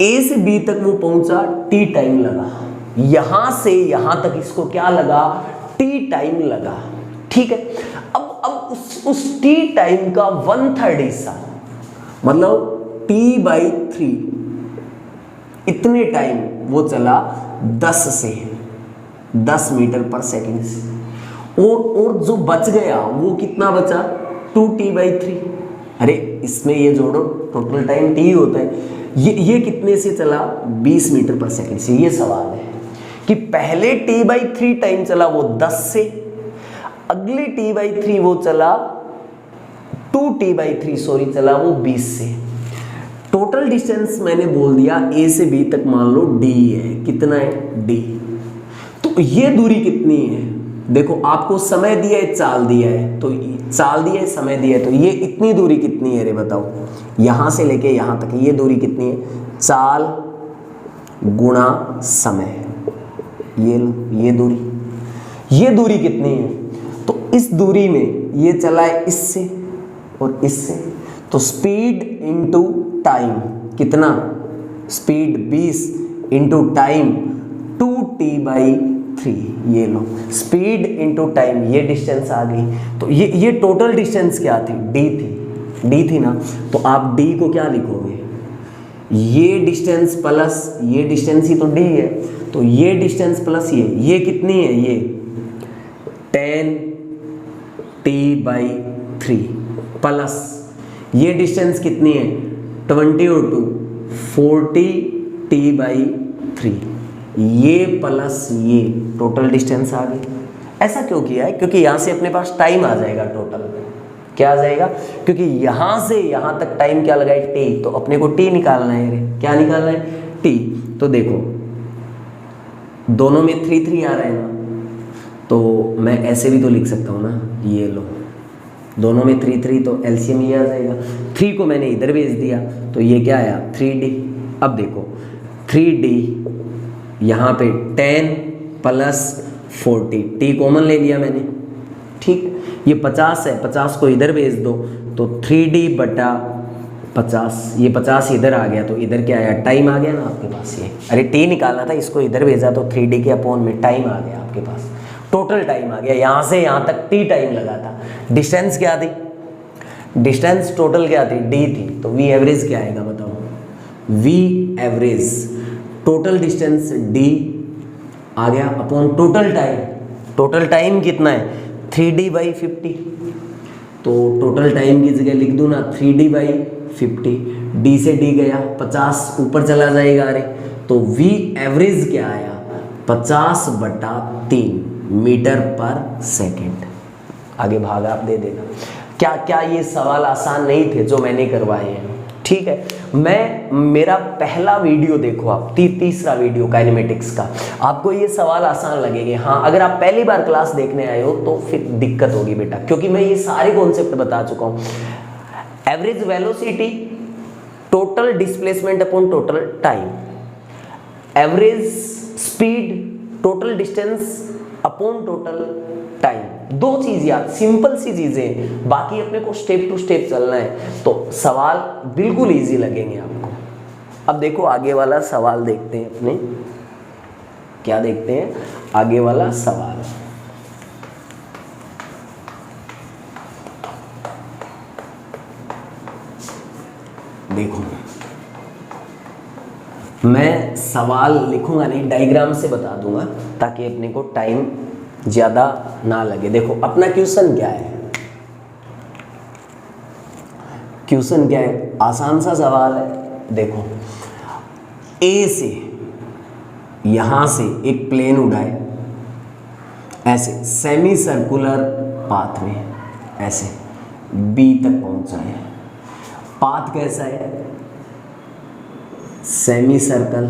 ए से बी तक वो पहुंचा t टाइम लगा, यहां से यहां तक इसको क्या लगा t टाइम लगा, ठीक है। अब उस t टाइम का 1/3 हिस्सा, मतलब t/3 इतने टाइम वो चला 10 मीटर पर सेकंड से, और जो बच गया वो कितना बचा, 2t/3। अरे इसमें ये जोड़ो, टोटल टाइम t होता है, ये कितने से चला, 20 मीटर पर सेकंड से। ये सवाल है कि पहले t/3 टाइम चला वो 10 से, अगले t/3 वो चला 2t/3 सॉरी चला वो 20 से। टोटल डिस्टेंस मैंने बोल दिया a से b तक मान लो d है, कितना है, d। तो ये दूरी कितनी है, देखो आपको समय दिया है, चाल दिया है, तो चाल दिया है, समय दिया है, तो ये इतनी दूरी कितनी है रे बताओ, यहां से लेके यहां तक ये दूरी कितनी है, चाल गुणा समय। ये दूरी कितनी है, तो इस दूरी में ये चला है इससे और इससे, तो स्पीड इंटू टाइम कितना, स्पीड 20 इंटू टाइम 2t/3। ये लो स्पीड इंटू टाइम, ये डिस्टेंस आ गई। तो ये टोटल डिस्टेंस क्या थी, d थी ना। तो आप d को क्या लिखोगे, ये डिस्टेंस प्लस ये डिस्टेंस ही तो d है, तो ये डिस्टेंस प्लस ये कितनी है, ये 10t/3 प्लस ये डिस्टेंस कितनी है, 20 और 2 40t/3, ये प्लस ये टोटल डिस्टेंस आ गई। ऐसा क्यों किया है, क्योंकि यहाँ से अपने पास टाइम आ जाएगा, टोटल क्या आ जाएगा, क्योंकि यहाँ से यहाँ तक टाइम क्या लगा है, t, तो अपने को t निकालना है रे, क्या निकालना है, t। तो देखो दोनों में 3 आ रहा है ना, तो मैं ऐसे भी तो लिख सकता हूँ ना, ये लो दोनों में 3 तो एलसीएम ये आ जाएगा। 3 को मैंने इधर भेज दिया तो ये क्या आया, 3d। अब देखो 3d यहाँ पे 10 प्लस 40, t कॉमन ले लिया मैंने, ठीक। ये 50 है, 50 को इधर भेज दो तो 3d/50, ये 50 इधर आ गया तो इधर क्या आया, टाइम आ गया ना आपके पास। ये अरे t निकालना था, इसको इधर भेजा तो 3d के अपॉन में टाइम आ गया आपके पास, टोटल टाइम आ गया। यहाँ से यहाँ तक t टाइम लगा था। डिस्टेंस क्या थी, डिस्टेंस टोटल क्या थी, d थी, तो v एवरेज क्या आएगा बताओ, v average total distance d आ गया upon total time. Total time कितना है, 3d/50, तो टोटल टाइम की जगह लिख दूँ ना 3d/50, d से d गया, 50 ऊपर चला जाएगा, अरे तो v एवरेज क्या आया, 50/3 मीटर पर सेकेंड। आगे भाग आप दे देना। क्या ये सवाल आसान नहीं थे जो मैंने करवाए हैं, ठीक है। मेरा पहला वीडियो देखो आप, तीसरा वीडियो काइनेमेटिक्स का, आपको ये सवाल आसान लगेंगे। हाँ अगर आप पहली बार क्लास देखने आए हो तो फिर दिक्कत होगी बेटा, क्योंकि मैं ये सारे कॉन्सेप्ट बता चुका हूँ। Average velocity, total displacement upon total time, average speed, total distance upon total time. 2 चीज याद, सिंपल सी चीजें, बाकी अपने को स्टेप टू स्टेप चलना है, तो सवाल बिल्कुल इजी लगेंगे आपको। अब देखो आगे वाला सवाल देखते हैं अपने, क्या देखते हैं आगे वाला सवाल। देखो मैं सवाल लिखूंगा नहीं, डायग्राम से बता दूंगा ताकि अपने को टाइम ज्यादा ना लगे। देखो अपना क्वेश्चन क्या है, क्वेश्चन क्या है, आसान सा सवाल है। देखो ए से यहां से एक प्लेन उड़ाए ऐसे सेमी सर्कुलर पाथ में, ऐसे बी तक पहुंचा है। पाथ कैसा है, सेमी सर्कल,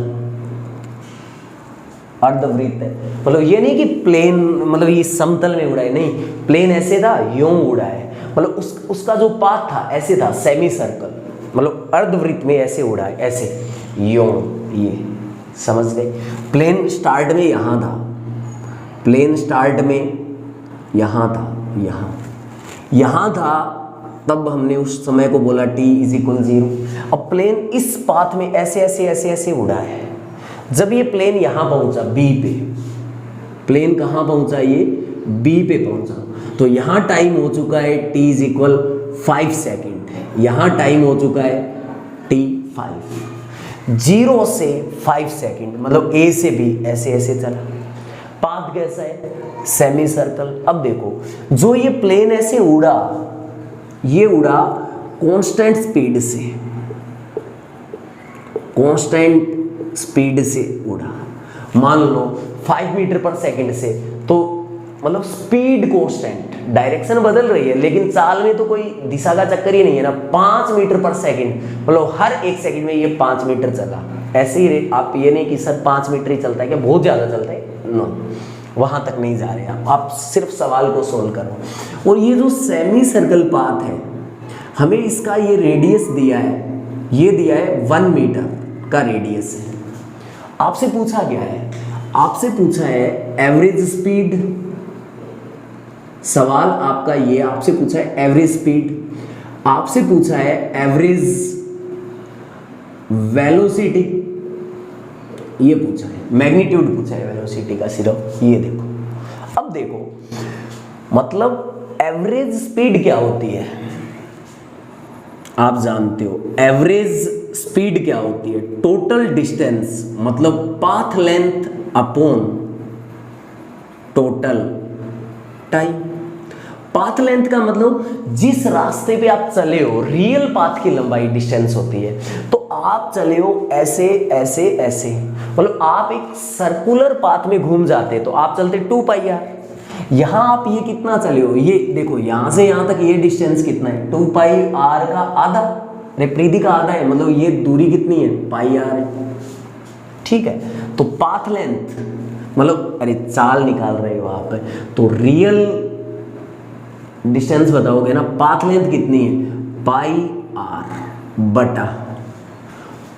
अर्धवृत्त है। मतलब ये नहीं कि प्लेन मतलब ये समतल में उड़ा है, नहीं, प्लेन ऐसे था यूं उड़ा है, मतलब उसका जो पाथ था ऐसे था, सेमी सर्कल, मतलब अर्धवृत्त में ऐसे उड़ा है, ऐसे यूं, ये समझ गए। प्लेन स्टार्ट में यहाँ था, प्लेन स्टार्ट में यहाँ था, यहाँ था, तब हमने उस समय को बोला t = 0। अब प्लेन इस पाथ में ऐसे ऐसे ऐसे ऐसे उड़ा है। जब ये प्लेन यहाँ पहुंचा B पे, प्लेन कहाँ पहुंचा, ये B पे पहुंचा, तो यहाँ टाइम हो चुका है t इज इक्वल 5 सेकेंड, यहाँ टाइम हो चुका है t 5, 0 से 5 सेकेंड, मतलब a से b ऐसे ऐसे चला। पाथ कैसा है? Semi circle. अब देखो जो ये प्लेन ऐसे उड़ा, ये उड़ा कांस्टेंट स्पीड से, कांस्टेंट स्पीड से उड़ा, मान लो 5 मीटर पर सेकंड से, तो मतलब स्पीड कांस्टेंट, डायरेक्शन बदल रही है लेकिन चाल में तो कोई दिशा का चक्कर ही नहीं है ना। 5 मीटर पर सेकंड, मतलब हर 1 सेकंड में ये 5 मीटर चला। ऐसे ही आप ये नहीं कि सर 5 मीटर ही चलता है क्या, बहुत ज़्यादा चलता है, नो, वहाँ तक नहीं जा रहे आप सिर्फ सवाल को सोल्व करो। और ये जो सेमी सर्कल पाथ है, हमें इसका ये रेडियस दिया है, ये दिया है 1 मीटर का रेडियस है। आपसे पूछा गया है, आपसे पूछा है एवरेज स्पीड, सवाल आपका ये आपसे पूछा है एवरेज स्पीड, आपसे पूछा है एवरेज वेलोसिटी, ये पूछा है, मैग्नीट्यूड पूछा है वेलोसिटी का सिर्फ, ये देखो। अब देखो मतलब एवरेज स्पीड क्या होती है, आप जानते हो एवरेज स्पीड क्या होती है? टोटल डिस्टेंस, मतलब path length upon total time. Path length का मतलब जिस रास्ते पे आप चले हो, रियल पाथ की लंबाई डिस्टेंस होती है। तो आप चले हो ऐसे ऐसे ऐसे, मतलब आप एक सर्कुलर पाथ में घूम जाते, तो आप चलते 2πr। यहाँ आप ये कितना चले हो, ये देखो यहाँ से यहाँ तक ये डिस्टेंस कितना है, 2πr का आधा, परिधि का आधा है, मतलब ये दूरी कितनी है, πr है, ठीक है। तो पाथ लेंथ मतलब अरे चाल निकाल रहे हो आप, तो रियल डिस्टेंस बताओगे ना, पाथ लेंथ कितनी है, πr बटा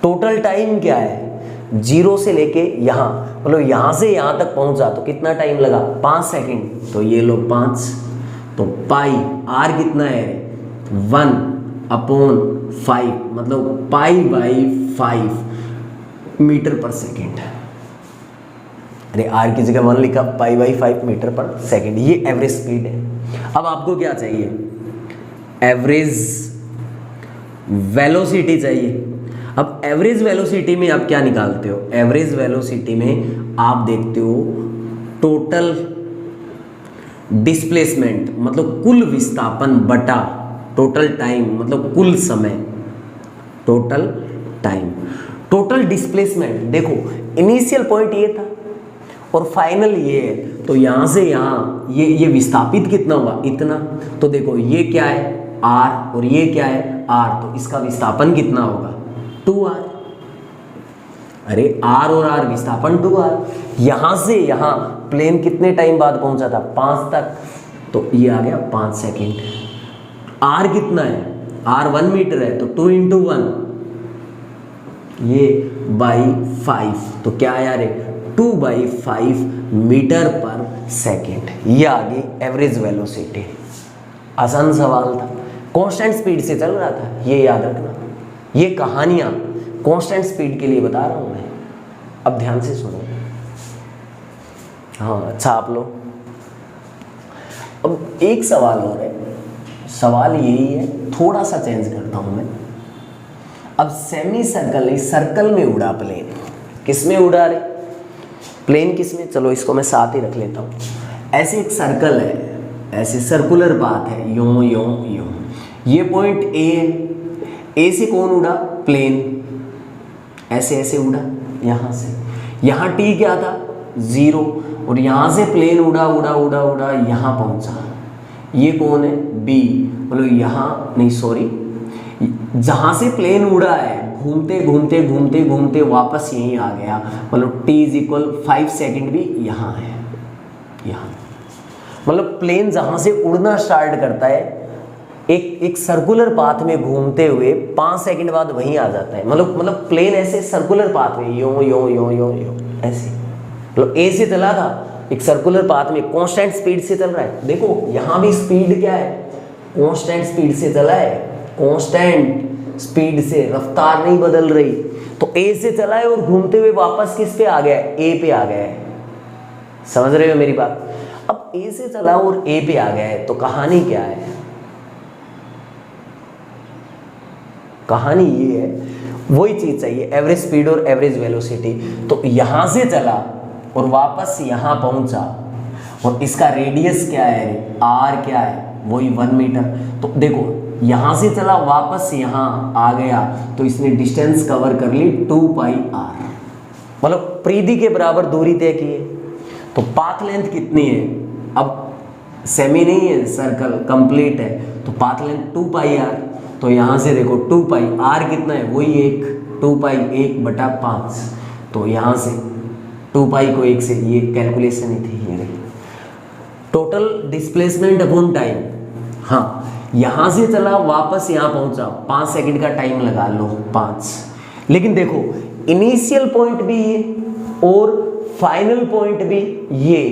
टोटल टाइम क्या है, 0 से लेके यहाँ, मतलब यहाँ से यहाँ तक पहुँचा तो कितना टाइम लगा, 5 सेकेंड, तो ये लो 5, तो पाई आर कितना है 1/5, मतलब π/5 मीटर पर सेकेंड। अरे आर की जगह 1 लिखा, π/5 मीटर पर सेकेंड, ये एवरेज स्पीड है। अब आपको क्या चाहिए, एवरेज वेलोसिटी चाहिए। अब एवरेज वेलोसिटी में आप क्या निकालते हो, एवरेज वेलोसिटी में आप देखते हो टोटल डिस्प्लेसमेंट, मतलब कुल विस्थापन बटा टोटल टाइम, मतलब कुल समय, टोटल टाइम। टोटल डिस्प्लेसमेंट देखो, इनिशियल पॉइंट ये था और फाइनल ये है, तो यहाँ से यहाँ ये विस्थापित कितना हुआ, इतना। तो देखो ये क्या है r और ये क्या है r, तो इसका विस्थापन कितना होगा 2r। अरे r और r विस्थापन 2r। यहाँ से यहाँ प्लेन कितने टाइम बाद पहुंचा था, 5 तक, तो ये आ गया 5 सेकेंड। r कितना है, r 1 मीटर है, तो 2 × 1 ये /5, तो क्या आया रे 2/5 मीटर पर सेकेंड। ये आ गई एवरेज वेलोसिटी। आसान सवाल था, कांस्टेंट स्पीड से चल रहा था, ये याद रखना। ये कहानियां कांस्टेंट स्पीड के लिए बता रहा हूं मैं, अब ध्यान से सुनो। हाँ छाप लो। अब एक सवाल और है, सवाल यही है, थोड़ा सा चेंज करता हूं मैं। अब सेमी सर्कल नहीं, सर्कल में उड़ा प्लेन, किस में उड़ा रे, प्लेन किस में, चलो इसको मैं साथ ही रख लेता हूँ। ऐसे एक सर्कल है, ऐसे सर्कुलर पाथ है, यूं यूं यूं, ये पॉइंट ए है, ए से कौन उड़ा, प्लेन, ऐसे ऐसे उड़ा यहाँ से, यहाँ टी क्या था 0, और यहाँ से प्लेन उड़ा उड़ा उड़ा उड़ा यहाँ पहुँचा, ये कौन है बी, मतलब यहाँ नहीं सॉरी, जहाँ से प्लेन उड़ा है घूमते घूमते घूमते घूमते वापस यहीं आ गया, मतलब t = 5 सेकेंड भी यहाँ है, यहाँ मतलब प्लेन जहाँ से उड़ना स्टार्ट करता है एक सर्कुलर पाथ में घूमते हुए 5 सेकंड बाद वहीं आ जाता है। मतलब प्लेन ऐसे सर्कुलर पाथ में यो यो यो यो यो ऐसे, मतलब ए से चला था एक सर्कुलर पाथ में, कांस्टेंट स्पीड से चल रहा है। देखो यहाँ भी स्पीड क्या है, कांस्टेंट स्पीड से चला है, कांस्टेंट स्पीड से, रफ्तार नहीं बदल रही। तो ए से चला है और घूमते हुए वापस किस पे आ गया है, ए पे आ गया है। समझ रहे हो मेरी बात। अब ए से चला और ए पे आ गया है, तो कहानी क्या है? कहानी ये है, वही चीज चाहिए, एवरेज स्पीड और एवरेज वेलोसिटी। तो यहां से चला और वापस यहां पहुंचा, और इसका रेडियस क्या है, आर क्या है, वही 1 मीटर। तो देखो यहां से चला वापस यहां आ गया, तो इसने डिस्टेंस कवर कर ली 2 पाई आर, मतलब परिधि के बराबर दूरी तय की है। तो पाथ लेंथ कितनी है, अब सेमी नहीं है, सर्कल कंप्लीट है, तो पाथ लेंथ 2 पाई आर। तो यहाँ से देखो 2 पाई आर कितना है, वही 1, 2 पाई 1/5। तो यहाँ से 2 पाई को 1 से, ये कैलकुलेशन ही थी ये रही। टोटल डिस्प्लेसमेंट अपॉन टाइम, हाँ यहाँ से चला वापस यहाँ पहुँचा, 5 सेकंड का टाइम लगा लो 5। लेकिन देखो इनिशियल पॉइंट भी ये और फाइनल पॉइंट भी ये,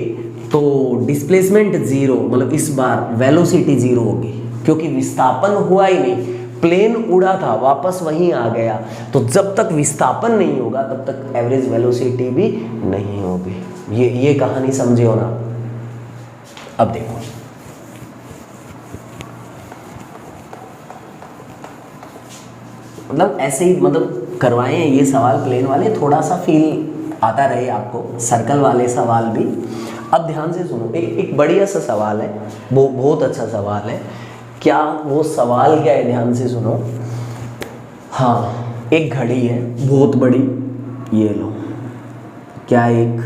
तो डिस्प्लेसमेंट 0, मतलब इस बार वेलोसिटी 0 होगी, क्योंकि विस्थापन हुआ ही नहीं, प्लेन उड़ा था वापस वहीं आ गया। तो जब तक विस्थापन नहीं होगा तब तक एवरेज वेलोसिटी भी नहीं होगी। ये कहानी समझे हो ना? अब देखो मतलब ऐसे ही मतलब करवाए हैं ये सवाल प्लेन वाले, थोड़ा सा फील आता रहे आपको, सर्कल वाले सवाल भी। अब ध्यान से सुनो, एक बढ़िया सा सवाल है, वो बहुत अच्छा सवाल है। क्या वो सवाल क्या है, ध्यान से सुनो। हाँ, एक घड़ी है बहुत बड़ी, ये लो, क्या एक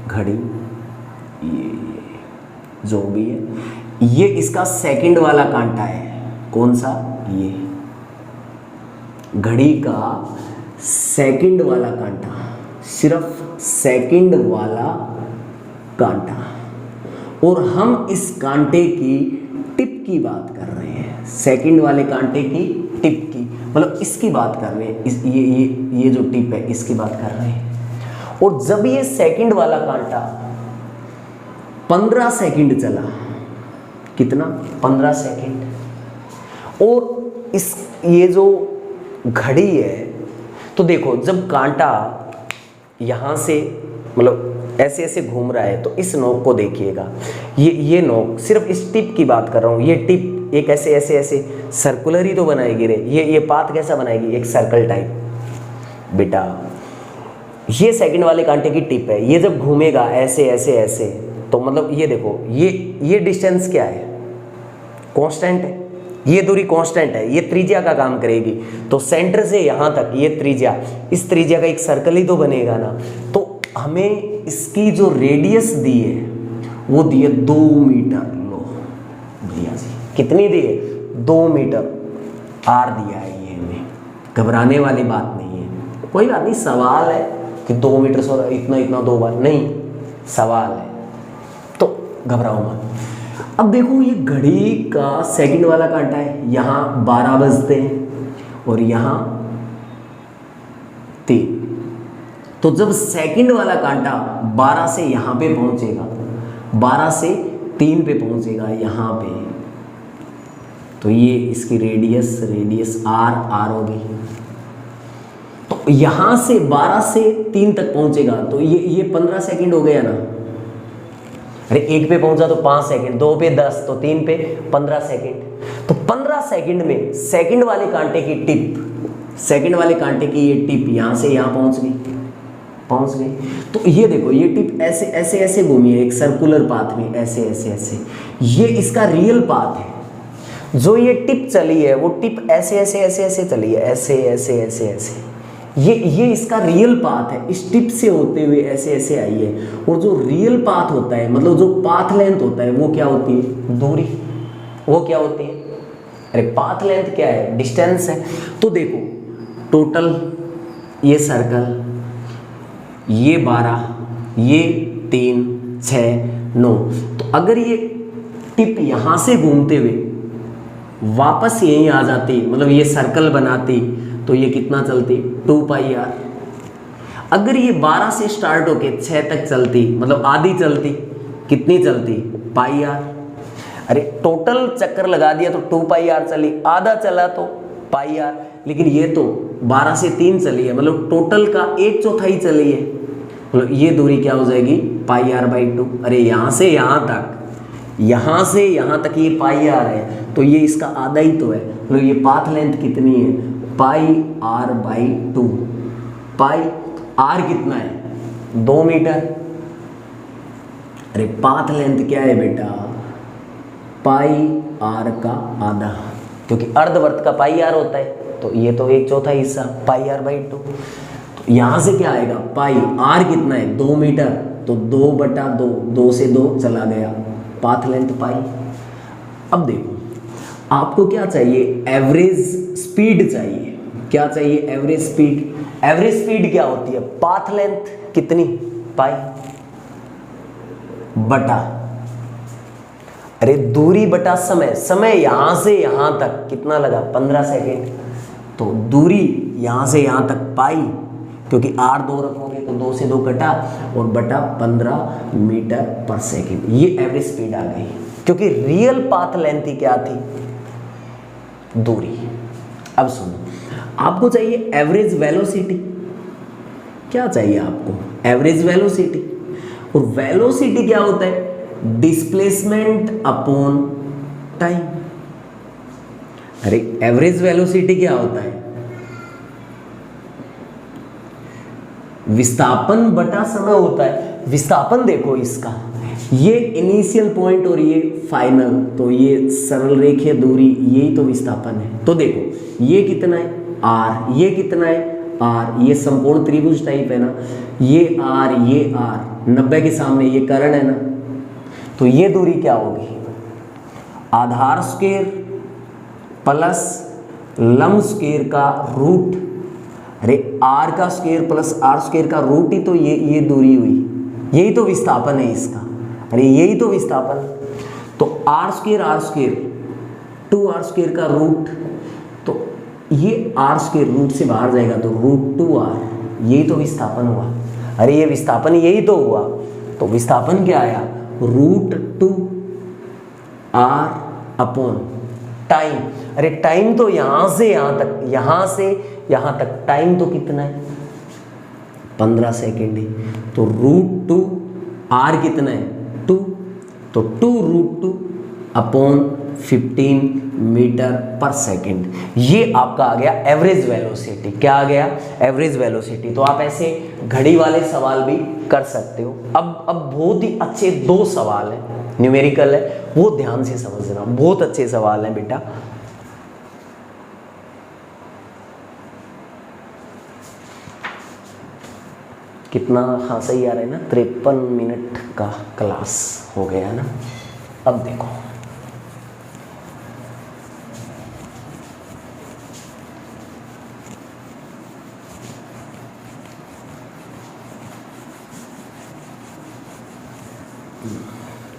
घड़ी, ये जो भी है, ये इसका सेकंड वाला कांटा है, कौन सा, ये घड़ी का सेकंड वाला कांटा, सिर्फ सेकंड वाला कांटा, और हम इस कांटे की टिप की बात कर रहे हैं, सेकंड वाले कांटे की टिप की, मतलब इसकी बात कर रहे हैं, ये जो टिप है इसकी बात कर रहे हैं। और जब ये सेकंड वाला कांटा 15 सेकंड चला, कितना, 15 सेकंड, और इस ये जो घड़ी है, तो देखो जब कांटा यहाँ से मतलब ऐसे ऐसे घूम रहा है, तो इस नोक को देखिएगा, ये नोक, सिर्फ इस टिप की बात कर रहा हूँ, ये टिप एक ऐसे ऐसे ऐसे सर्कुलर ही तो बनाएगी रे, ये पाथ कैसा बनाएगी, एक सर्कल टाइप। बेटा ये सेकंड वाले कांटे की टिप है, ये जब घूमेगा ऐसे ऐसे ऐसे, तो मतलब ये देखो, ये डिस्टेंस क्या है, कांस्टेंट है, ये दूरी कांस्टेंट है, ये त्रिज्या का काम करेगी। तो सेंटर से यहाँ तक ये त्रिज्या, इस त्रिज्या का एक सर्कल ही तो बनेगा ना। तो हमें इसकी जो रेडियस दी है वो दी है 2 मीटर, लो भैया जी कितनी दी है, 2 मीटर आर दिया है, ये हमें घबराने वाली बात नहीं है, कोई बात नहीं, सवाल है कि 2 मीटर सो इतना 2 बार नहीं, सवाल है तो घबराओ मत। अब देखो ये घड़ी का सेकंड वाला कांटा है, यहाँ 12 बजते हैं और यहाँ 3, तो जब सेकंड वाला कांटा 12 से यहाँ पे पहुंचेगा, 12 से 3 पे पहुंचेगा यहाँ पे, तो ये इसकी रेडियस आर होगी। तो यहाँ से 12 से 3 तक पहुंचेगा, तो ये 15 सेकंड हो गया ना। अरे 1 पे पहुंचा तो 5 सेकंड, 2 पे 10, तो 3 पे 15 सेकंड। तो 15 सेकंड में सेकंड वाले कांटे की टिप, सेकंड वाले कांटे की ये टिप यहाँ से यहाँ पहुंच गई। तो ये देखो ये टिप ऐसे ऐसे ऐसे घूमी है, एक सर्कुलर पाथ में, ऐसे ऐसे ऐसे, ये इसका रियल पाथ है। जो ये टिप चली है वो टिप ऐसे ऐसे ऐसे ऐसे चली है, ऐसे ऐसे ऐसे ऐसे, ये इसका रियल पाथ है, इस टिप से होते हुए ऐसे ऐसे आई है। और जो रियल पाथ होता है, मतलब जो पाथ लेंथ होता है, वो क्या होती है, दूरी, वो क्या होती है, अरे पाथ लेंथ क्या है, डिस्टेंस है। तो देखो टोटल ये सर्कल, ये 12, ये 3, 6, 9, तो अगर ये टिप यहाँ से घूमते हुए वापस यहीं आ जाती, मतलब ये सर्कल बनाती, तो ये कितना चलती, 2 पाई आर। अगर ये 12 से स्टार्ट होके 6 तक चलती, मतलब आधी चलती, कितनी चलती, पाई आर। अरे टोटल चक्कर लगा दिया तो 2 पाई आर चली, आधा चला तो पाई आर। लेकिन ये तो 12 से 3 चली है, मतलब टोटल का 1/4 चली है, मतलब ये दूरी क्या हो जाएगी, पाई आर/2। अरे यहाँ से यहाँ तक यहाँ से यहाँ तक ये पाई आर है, तो ये इसका आधा ही तो है। तो ये पाथ लेंथ कितनी है, पाई आर बाई 2। पाई आर कितना है, 2 मीटर। अरे पाथ लेंथ क्या है बेटा, पाई आर का आधा, क्योंकि अर्धवर्त का पाई आर होता है, तो ये तो 1/4 हिस्सा पाई आर बाई 2। तो यहाँ से क्या आएगा, पाई आर कितना है, 2 मीटर, तो 2/2, 2 से 2 चला गया, पाथ लेंथ पाई। अब देखो आपको क्या चाहिए, एवरेज स्पीड चाहिए। क्या चाहिए, एवरेज स्पीड। एवरेज स्पीड क्या होती है, पाथ लेंथ कितनी, पाई बटा, अरे दूरी बटा समय। समय यहां से यहां तक कितना लगा, 15 सेकेंड। तो दूरी यहां से यहां तक पाई, क्योंकि आर 2 रखोगे तो 2 से 2 कटा, और बटा 15 मीटर पर सेकेंड। ये एवरेज स्पीड आ गई, क्योंकि रियल पाथ लेंथ ही क्या थी, दूरी। अब सुनो, आपको चाहिए एवरेज वेलोसिटी। क्या चाहिए आपको, एवरेज वेलोसिटी। और वेलोसिटी क्या होता है, डिस्प्लेसमेंट अपॉन टाइम। अरे एवरेज वेलोसिटी क्या होता है, विस्थापन बटा समय होता है। विस्थापन देखो इसका, ये इनिशियल पॉइंट और ये फाइनल, तो ये सरल रेखीय दूरी, यही तो विस्थापन है। तो देखो ये कितना है, आर, ये कितना है, आर, ये संपूर्ण त्रिभुज टाइप है ना, ये आर, 90 के सामने ये कर्ण है ना, तो ये दूरी क्या होगी, आधार स्क्वायर प्लस लंब स्क्वायर का रूट। अरे आर का स्क्वायर प्लस आर स्क्वायर का रूट ही तो ये दूरी हुई, यही तो विस्थापन है इसका। अरे यही तो विस्थापन। तो आर स्क्वायर 2r स्क्वायर का रूट, तो ये आर स्क्वायर रूट से बाहर जाएगा तो √2r, यही तो विस्थापन हुआ। अरे ये विस्थापन यही तो हुआ, तो विस्थापन क्या आया, √2r अपॉन टाइम। अरे टाइम तो यहां से यहां तक, यहां से यहां तक टाइम तो कितना है, 15 सेकेंड है। तो √2r कितना है, 2, तो 2√2 अपॉन 15 मीटर पर सेकेंड। ये आपका आ गया एवरेज वेलोसिटी। क्या आ गया, एवरेज वेलोसिटी। तो आप ऐसे घड़ी वाले सवाल भी कर सकते हो। अब बहुत ही अच्छे 2 सवाल हैं, न्यूमेरिकल है, वो ध्यान से समझना, बहुत अच्छे सवाल हैं बेटा। कितना, हाँ सही आ रहा है ना, 53 मिनट का क्लास हो गया ना। अब देखो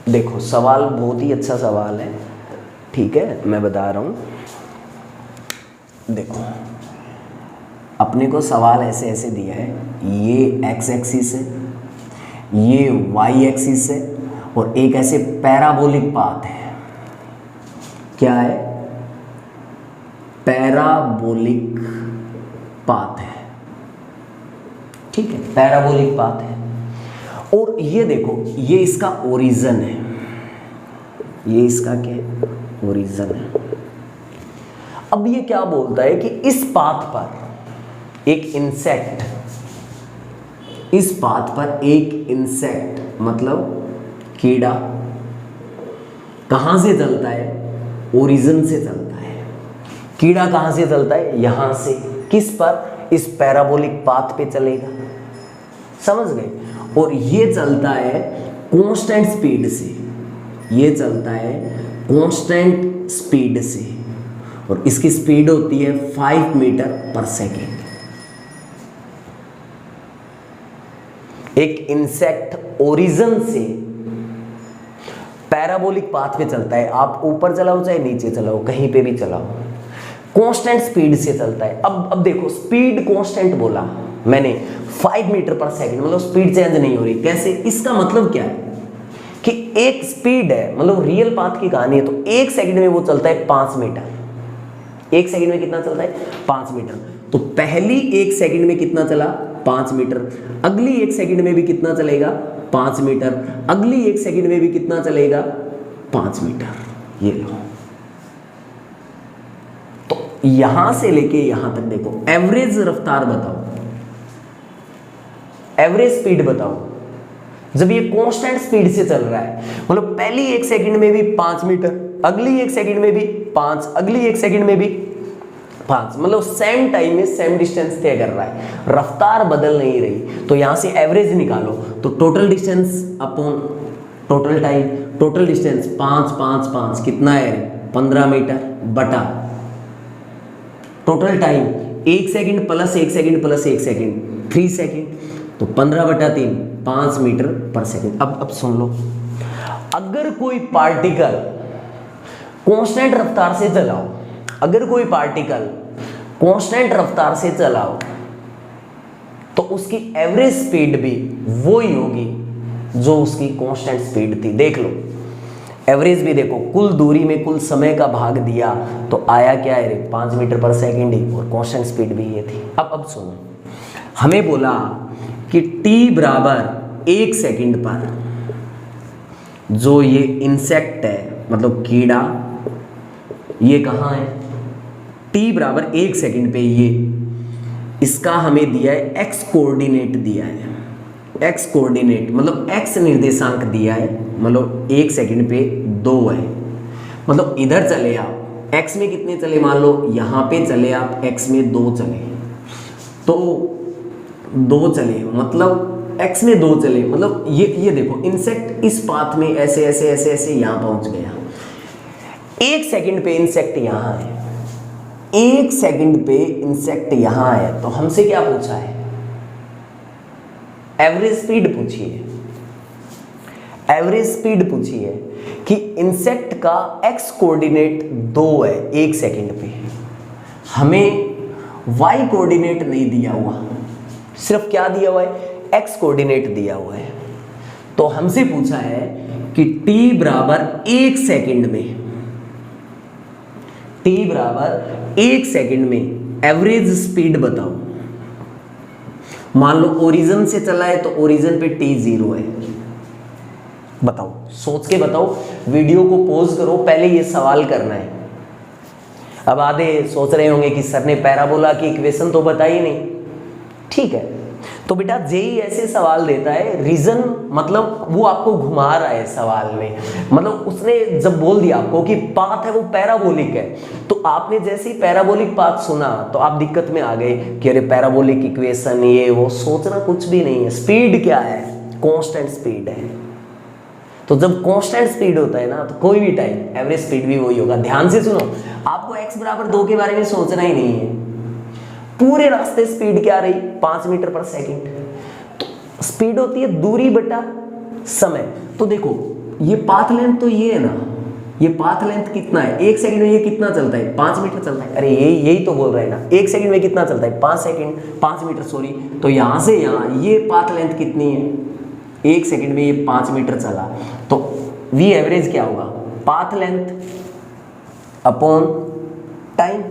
देखो सवाल बहुत ही अच्छा सवाल है, ठीक है, मैं बता रहा हूँ। देखो अपने को सवाल ऐसे ऐसे दिया है, ये एक्स एक्सिस है, ये वाई एक्सिस है, और एक ऐसे पैराबोलिक पाथ है। क्या है, पैराबोलिक पाथ है, ठीक है, पैराबोलिक पाथ है। और ये देखो ये इसका ओरिजिन है, ये इसका क्या है, ओरिजिन है। अब ये क्या बोलता है कि इस पाथ पर एक इंसेक्ट, इस पाथ पर एक इंसेक्ट मतलब कीड़ा कहां से चलता है, ओरिजिन से चलता है। कीड़ा कहां से चलता है, यहां से, किस पर, इस पैराबोलिक पाथ पे चलेगा, समझ गए। और ये चलता है कांस्टेंट स्पीड से, ये चलता है कांस्टेंट स्पीड से, और इसकी स्पीड होती है 5 मीटर पर सेकेंड। एक इंसेक्ट ओरिजिन से पैराबोलिक पाथ पे चलता है, आप ऊपर चलाओ चाहे नीचे चलाओ, कहीं पे भी चलाओ, कांस्टेंट स्पीड से चलता है। अब देखो स्पीड कांस्टेंट बोला मैंने, 5 मीटर पर सेकंड, मतलब स्पीड चेंज नहीं हो रही। कैसे, इसका मतलब क्या है कि एक स्पीड है, मतलब रियल पाथ की कहानी है, तो 1 सेकंड में वो चलता है 5 मीटर। 1 सेकंड में कितना चलता है, 5 मीटर। तो पहली 1 सेकंड में कितना चला, 5 मीटर। अगली 1 सेकंड में भी कितना चलेगा, 5 मीटर। अगली 1 सेकंड में भी कितना चलेगा, 5 मीटर। ये लो, तो यहां से लेके यहां तक देखो, एवरेज रफ्तार बताओ, एवरेज स्पीड बताओ जब ये कांस्टेंट स्पीड से चल रहा है। मतलब पहली 1 सेकंड में भी 5 मीटर, अगली 1 सेकंड में भी 5, अगली 1 सेकंड में भी 5, मतलब सेम टाइम में सेम डिस्टेंस तय कर रहा है, रफ्तार बदल नहीं रही। तो यहां से एवरेज निकालो, तो total distance upon total time, total distance 5 5 5 कितना है, 15 मीटर बटा total time 1 second plus 1 second plus 1 second 3 second, तो 15 बटा 3 5 मीटर पर सेकंड। अब सुन लो, अगर कोई पार्टिकल कांस्टेंट रफ्तार से चलाओ, अगर कोई पार्टिकल कांस्टेंट रफ्तार से चलाओ तो उसकी एवरेज स्पीड भी वो ही होगी जो उसकी कांस्टेंट स्पीड थी। देख लो, एवरेज भी देखो, कुल दूरी में कुल समय का भाग दिया तो आया क्या है रे, 5 मीटर पर सेकंड ही, और कांस्टेंट स्पीड भी ये थी। अब सुनो, हमें बोला कि t बराबर 1 सेकंड पर जो ये इंसेक्ट है, मतलब कीड़ा, ये कहाँ है, t बराबर 1 सेकंड पे ये, इसका हमें दिया है x कोऑर्डिनेट दिया है, x कोऑर्डिनेट मतलब x निर्देशांक दिया है, मतलब 1 सेकंड पे 2 है, मतलब इधर चले आप x में कितने चले, मान लो यहाँ पे चले आप x में 2 चले, तो 2 चले, मतलब x में 2 चले, मतलब ये देखो इंसेक्ट इस पाथ में ऐसे ऐसे ऐसे ऐसे यहाँ पहुंच गया, 1 सेकंड पे इंसेक्ट यहाँ है, 1 सेकंड पे इंसेक्ट यहाँ है, तो हमसे क्या पूछा है, एवरेज स्पीड पूछी है, एवरेज स्पीड पूछी है कि इंसेक्ट का x कोऑर्डिनेट 2 है 1 सेकंड पे, हमें y कोऑर्डिनेट नहीं दिया हुआ, सिर्फ क्या दिया हुआ है, x कोऑर्डिनेट दिया हुआ है। तो हमसे पूछा है कि t बराबर 1 सेकंड में, t बराबर 1 सेकंड में एवरेज स्पीड बताओ। मान लो ओरिजिन से चला है तो ओरिजिन पे t 0 है, बताओ, सोच के बताओ, वीडियो को पॉज करो, पहले ये सवाल करना है। अब आधे सोच रहे होंगे कि सर ने पैराबोला की इक्वेशन तो बताई नहीं, ठीक है, तो बेटा जेई ऐसे सवाल देता है, रीजन मतलब वो आपको घुमा रहा है सवाल में, मतलब उसने जब बोल दिया आपको कि पाथ है वो पैराबोलिक है, तो आपने जैसे ही पैराबोलिक पाथ सुना तो आप दिक्कत में आ गए कि अरे पैराबोलिक इक्वेशन ये वो, सोचना कुछ भी नहीं है, स्पीड क्या है, कांस्टेंट स्पीड है। तो जब कांस्टेंट स्पीड होता है ना तो कोई भी टाइम एवरेज स्पीड भी वही होगा। ध्यान से सुनो, आपको x बराबर 2 के बारे में सोचना ही नहीं है, पूरे रास्ते स्पीड क्या रही, 5 मीटर पर सेकंड, तो स्पीड होती है दूरी बटा समय। तो देखो ये पाथ लेंथ तो ये है ना, ये पाथ लेंथ कितना है, 1 सेकंड में ये कितना चलता है, 5 मीटर चलता है, अरे यही तो बोल रहे हैं ना, 1 सेकंड में कितना चलता है, 5 मीटर सॉरी। तो यहाँ से यहाँ ये पाथ लेंथ कितनी है, 1 सेकंड में ये 5 मीटर चला, तो वी एवरेज क्या होगा, path length upon time.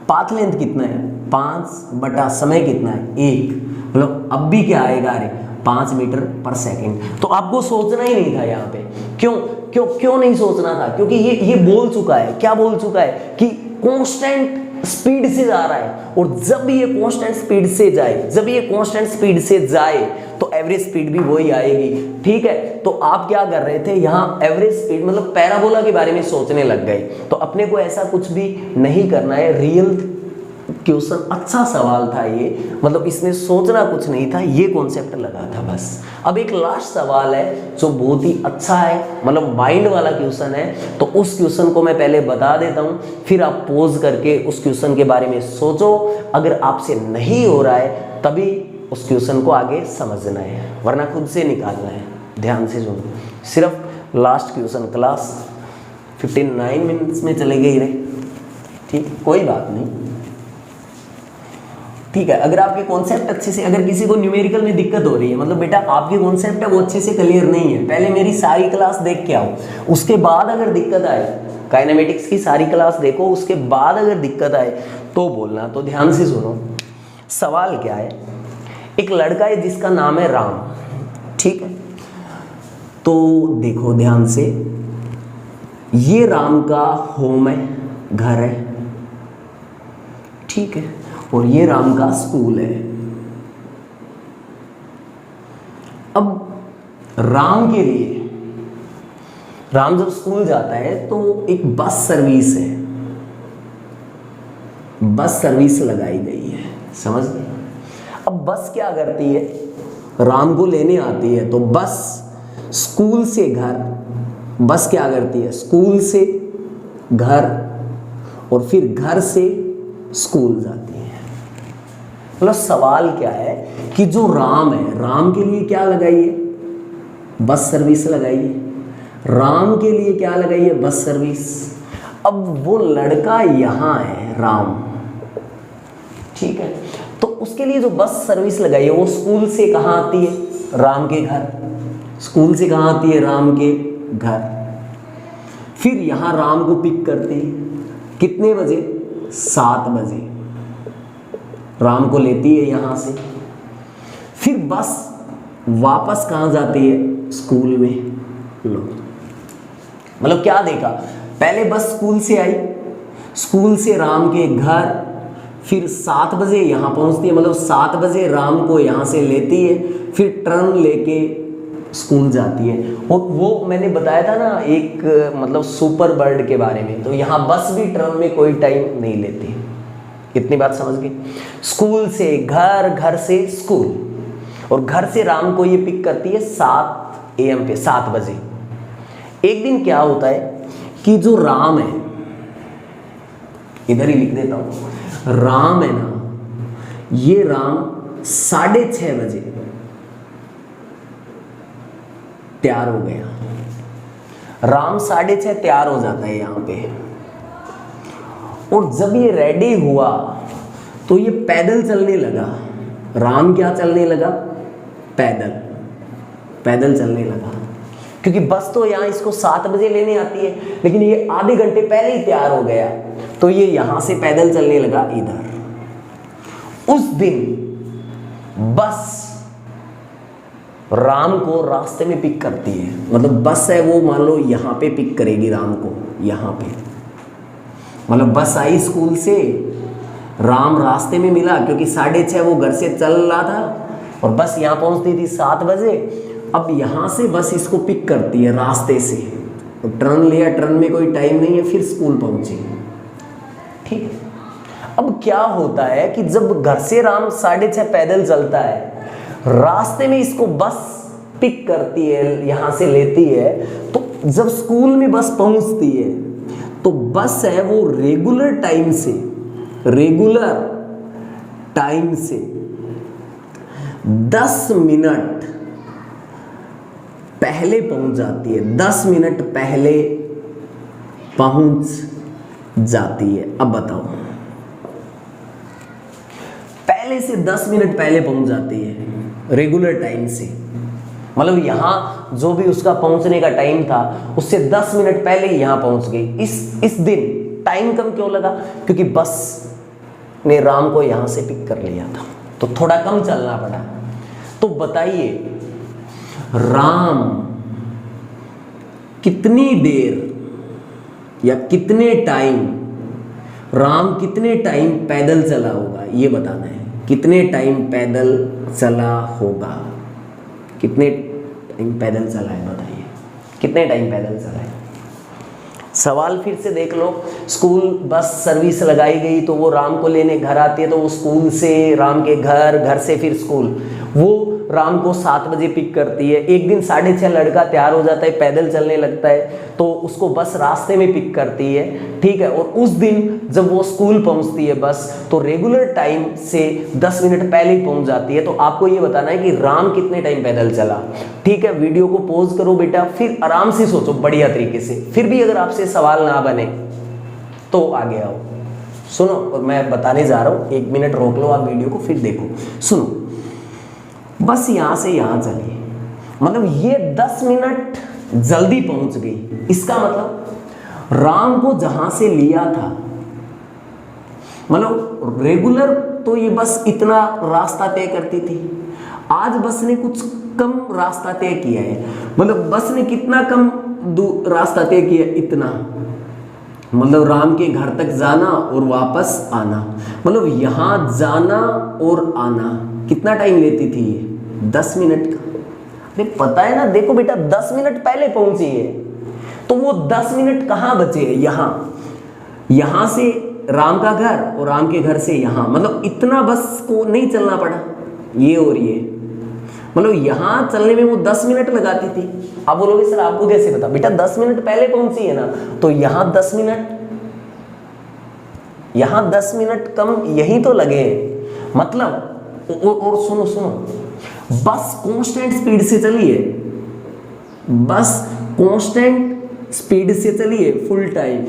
Path length कितना है, 5 बटा समय कितना है, 1, मतलब अब भी क्या आएगा, अरे 5 मीटर पर सेकंड। तो आपको सोचना ही नहीं था यहाँ पे, क्यों नहीं सोचना था, क्योंकि ये बोल चुका है, क्या बोल चुका है कि कांस्टेंट स्पीड से जा रहा है, और जब ये कांस्टेंट स्पीड से जाए, जब ये कांस्टेंट स्पीड से जाए तो एवरेज स्पीड भी वही आएगी, ठीक है। तो आप क्या कर रहे थे, यहाँ एवरेज स्पीड मतलब पैराबोला के बारे में सोचने लग गए, तो अपने को ऐसा कुछ भी नहीं करना है। रियल क्वेश्चन, अच्छा सवाल था ये, मतलब इसमें सोचना कुछ नहीं था, ये कॉन्सेप्ट लगा था बस। अब एक लास्ट सवाल है जो बहुत ही अच्छा है, मतलब माइंड वाला क्वेश्चन है, तो उस क्वेश्चन को मैं पहले बता देता हूँ, फिर आप पॉज करके उस क्वेश्चन के बारे में सोचो। अगर आपसे नहीं हो रहा है तभी उस क्वेश्चन को आगे समझना है, वरना खुद से निकालना है। ध्यान से सुनो, सिर्फ लास्ट क्वेश्चन, क्लास 59 मिनट्स में चले गए रे, ठीक, कोई बात नहीं, ठीक है। अगर आपके कॉन्सेप्ट अच्छे से, अगर किसी को न्यूमेरिकल में दिक्कत हो रही है, मतलब बेटा आपके कॉन्सेप्ट है वो अच्छे से क्लियर नहीं है, पहले मेरी सारी क्लास देख के आओ, उसके बाद अगर दिक्कत आए, काइनेमेटिक्स की सारी क्लास देखो, उसके बाद अगर दिक्कत आए तो बोलना। तो ध्यान से सुनो, सवाल क्या है, एक लड़का है जिसका नाम है राम, ठीक है। तो देखो ध्यान से, ये राम का होम है, घर है, ठीक है, और ये राम का स्कूल है। अब राम के लिए, राम जब स्कूल जाता है तो एक बस सर्विस है, बस सर्विस लगाई गई है, समझ गए। अब बस क्या करती है, राम को लेने आती है, तो बस स्कूल से घर, बस क्या करती है, स्कूल से घर और फिर घर से स्कूल जाती है। मतलब सवाल क्या है कि जो राम है, राम के लिए क्या लगाई है, बस सर्विस लगाई है, राम के लिए क्या लगाई है, बस सर्विस। अब वो लड़का यहाँ है, राम, ठीक है, तो उसके लिए जो बस सर्विस लगाई है वो स्कूल से कहाँ आती है, राम के घर, स्कूल से कहाँ आती है, राम के घर। फिर यहाँ राम को पिक करती है, कितने बजे, 7 बजे राम को लेती है यहाँ से। फिर बस वापस कहाँ जाती है, स्कूल में। लो, मतलब क्या देखा, पहले बस स्कूल से आई, स्कूल से राम के घर, फिर 7 बजे यहाँ पहुँचती है, मतलब 7 बजे राम को यहाँ से लेती है, फिर टर्न लेके स्कूल जाती है। और वो मैंने बताया था ना एक मतलब सुपर बर्ड के बारे में, तो यहाँ बस भी टर्न में कोई टाइम नहीं लेती। इतनी बात समझ गए। स्कूल से घर, घर से स्कूल, और घर से राम को ये पिक करती है 7 AM पे, 7 बजे। एक दिन क्या होता है कि जो राम है, इधर ही लिख देता हूं, राम है ना, ये राम 6:30 बजे तैयार हो गया, राम 6:30 तैयार हो जाता है यहाँ पे। और जब ये रेडी हुआ तो ये पैदल चलने लगा, राम क्या चलने लगा, पैदल, पैदल चलने लगा, क्योंकि बस तो यहाँ इसको 7 बजे लेने आती है, लेकिन ये आधे घंटे पहले ही तैयार हो गया, तो ये यहाँ से पैदल चलने लगा इधर। उस दिन बस राम को रास्ते में पिक करती है, मतलब बस है वो मान लो यहाँ पे पिक करेगी राम को, यहाँ पे, मतलब बस आई स्कूल से, राम रास्ते में मिला, क्योंकि 6:30 वो घर से चल रहा था और बस यहाँ पहुँचती थी 7 बजे। अब यहाँ से बस इसको पिक करती है रास्ते से, तो टर्न लिया, टर्न में कोई टाइम नहीं है, फिर स्कूल पहुँची, ठीक है। अब क्या होता है कि जब घर से राम 6:30 पैदल चलता है, रास्ते में इसको बस पिक करती है, यहाँ से लेती है, तो जब स्कूल में बस पहुँचती है तो बस है वो रेगुलर टाइम से, रेगुलर टाइम से 10 मिनट पहले पहुंच जाती है, 10 मिनट पहले पहुंच जाती है। अब बताओ, पहले से 10 मिनट पहले पहुंच जाती है रेगुलर टाइम से, मतलब यहाँ जो भी उसका पहुंचने का टाइम था उससे 10 मिनट पहले ही यहाँ पहुंच गई। इस दिन टाइम कम क्यों लगा, क्योंकि बस ने राम को यहाँ से पिक कर लिया था, तो थोड़ा कम चलना पड़ा। तो बताइए राम कितनी देर या कितने टाइम, राम कितने टाइम पैदल चला होगा, ये बताना है। कितने टाइम पैदल चला होगा, कितने टाइम पैदल चला है, बताइए कितने टाइम पैदल चला है। सवाल फिर से देख लो, स्कूल बस सर्विस लगाई गई तो वो राम को लेने घर आती है, तो वो स्कूल से राम के घर, घर से फिर स्कूल, वो राम को 7 बजे पिक करती है। एक दिन 6:30 लड़का तैयार हो जाता है, पैदल चलने लगता है, तो उसको बस रास्ते में पिक करती है, ठीक है। और उस दिन जब वो स्कूल पहुंचती है बस, तो रेगुलर टाइम से 10 मिनट पहले ही पहुंच जाती है। तो आपको ये बताना है कि राम कितने टाइम पैदल चला, ठीक है। वीडियो को पॉज करो बेटा, फिर आराम से सोचो बढ़िया तरीके से। फिर भी अगर आपसे सवाल ना बने तो आगे आओ, सुनो, और मैं बताने जा रहा हूँ, 1 मिनट रोक लो आप वीडियो को, फिर देखो, सुनो। बस यहां से यहां चली, मतलब ये 10 मिनट जल्दी पहुंच गई। इसका मतलब राम को जहां से लिया था, मतलब रेगुलर तो ये बस इतना रास्ता तय करती थी, आज बस ने कुछ कम रास्ता तय किया है। मतलब बस ने कितना कम रास्ता तय किया इतना, मतलब राम के घर तक जाना और वापस आना, मतलब यहाँ जाना और आना कितना टाइम लेती थी ये? 10 मिनट का। अरे पता है ना, देखो बेटा 10 मिनट पहले पहुंची है, तो वो 10 मिनट कहाँ बचे हैं? यहाँ से राम का घर और राम के घर से यहाँ, मतलब इतना बस को नहीं चलना पड़ा, ये और ये, मतलब यहाँ चलने में वो 10 मिनट लगाती थी। आप बोलोगे सर आपको कैसे पता? बेटा 10 मिनट पहले पहुंची है ना, तो यहाँ 10 मिनट, यहाँ 10 मिनट कम यही तो लगे, मतलब और सुनो सुनो, बस कांस्टेंट स्पीड से चली है, बस कांस्टेंट स्पीड से चली है फुल टाइम,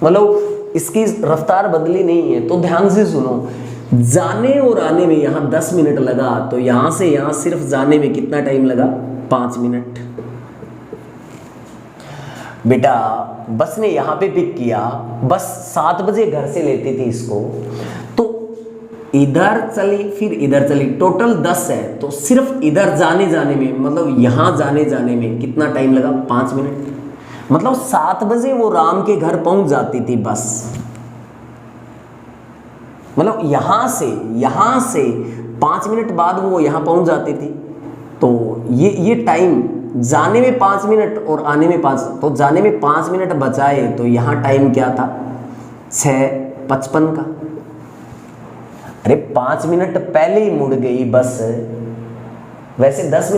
मतलब इसकी रफ्तार बदली नहीं है। तो ध्यान से सुनो, जाने और आने में यहाँ 10 मिनट लगा, तो यहाँ से यहाँ सिर्फ जाने में कितना टाइम लगा? 5 मिनट। बेटा बस ने यहाँ पे पिक किया, बस 7 बजे घर से लेती थी इसको, तो इधर चली फिर इधर चली, टोटल 10 है, तो सिर्फ इधर जाने जाने में, मतलब यहाँ जाने जाने में कितना टाइम लगा? 5 मिनट। मतलब 7 बजे वो राम के घर पहुंच जाती थी बस, मतलब यहाँ से 5 मिनट बाद वो यहाँ पहुंच जाती थी। तो ये टाइम जाने में 5 मिनट और आने में 5, तो जाने में 5 मिनट बचाए, तो यहाँ टाइम क्या था? 6:55 का। अरे 5 मिनट पहले ही मुड़ गई बस, वैसे 10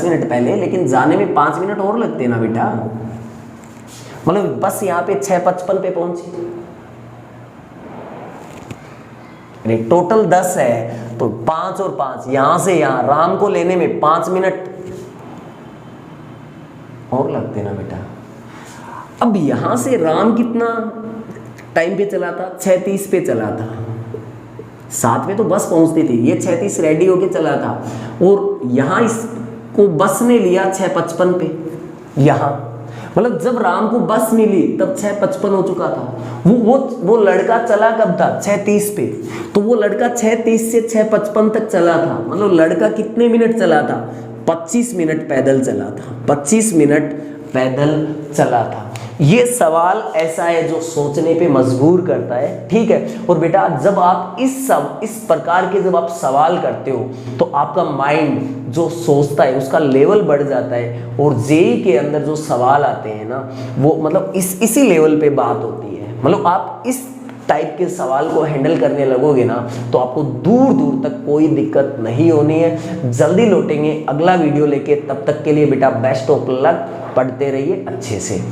मिनट पहले, लेकिन जाने में 5 मिनट और लगते ना बेटा, मतलब बस यहाँ पे 6:55 पे पहुंची। अरे टोटल 10 है, तो 5 और 5 यहाँ से यहाँ राम को लेने में 5 मिनट और लगते ना बेटा। अब यहाँ से राम कितना टाइम पे चला था? 6:30 पे चला था, 7 में तो बस पहुंचती थी, ये 6:30 रेडी होके चला था, और यहाँ इसको बस ने लिया 6:55 पे यहाँ, मतलब जब राम को बस मिली तब 6:55 हो चुका था। वो लड़का चला कब था? 6:30 पे, तो वो लड़का 6:30 से 6:55 तक चला था, मतलब लड़का कितने मिनट चला था? 25 मिनट पैदल चला था, 25 मिनट पैदल चला था। ये सवाल ऐसा है जो सोचने पे मजबूर करता है, ठीक है। और बेटा जब आप इस प्रकार के जब आप सवाल करते हो, तो आपका माइंड जो सोचता है उसका लेवल बढ़ जाता है, और जेईई के अंदर जो सवाल आते हैं ना, वो मतलब इसी लेवल पे बात होती है। मतलब आप इस टाइप के सवाल को हैंडल करने लगोगे ना, तो आपको दूर दूर तक कोई दिक्कत नहीं होनी है। जल्दी लौटेंगे अगला वीडियो लेके, तब तक के लिए बेटा बेस्ट ऑफ लक, पढ़ते रहिए अच्छे से।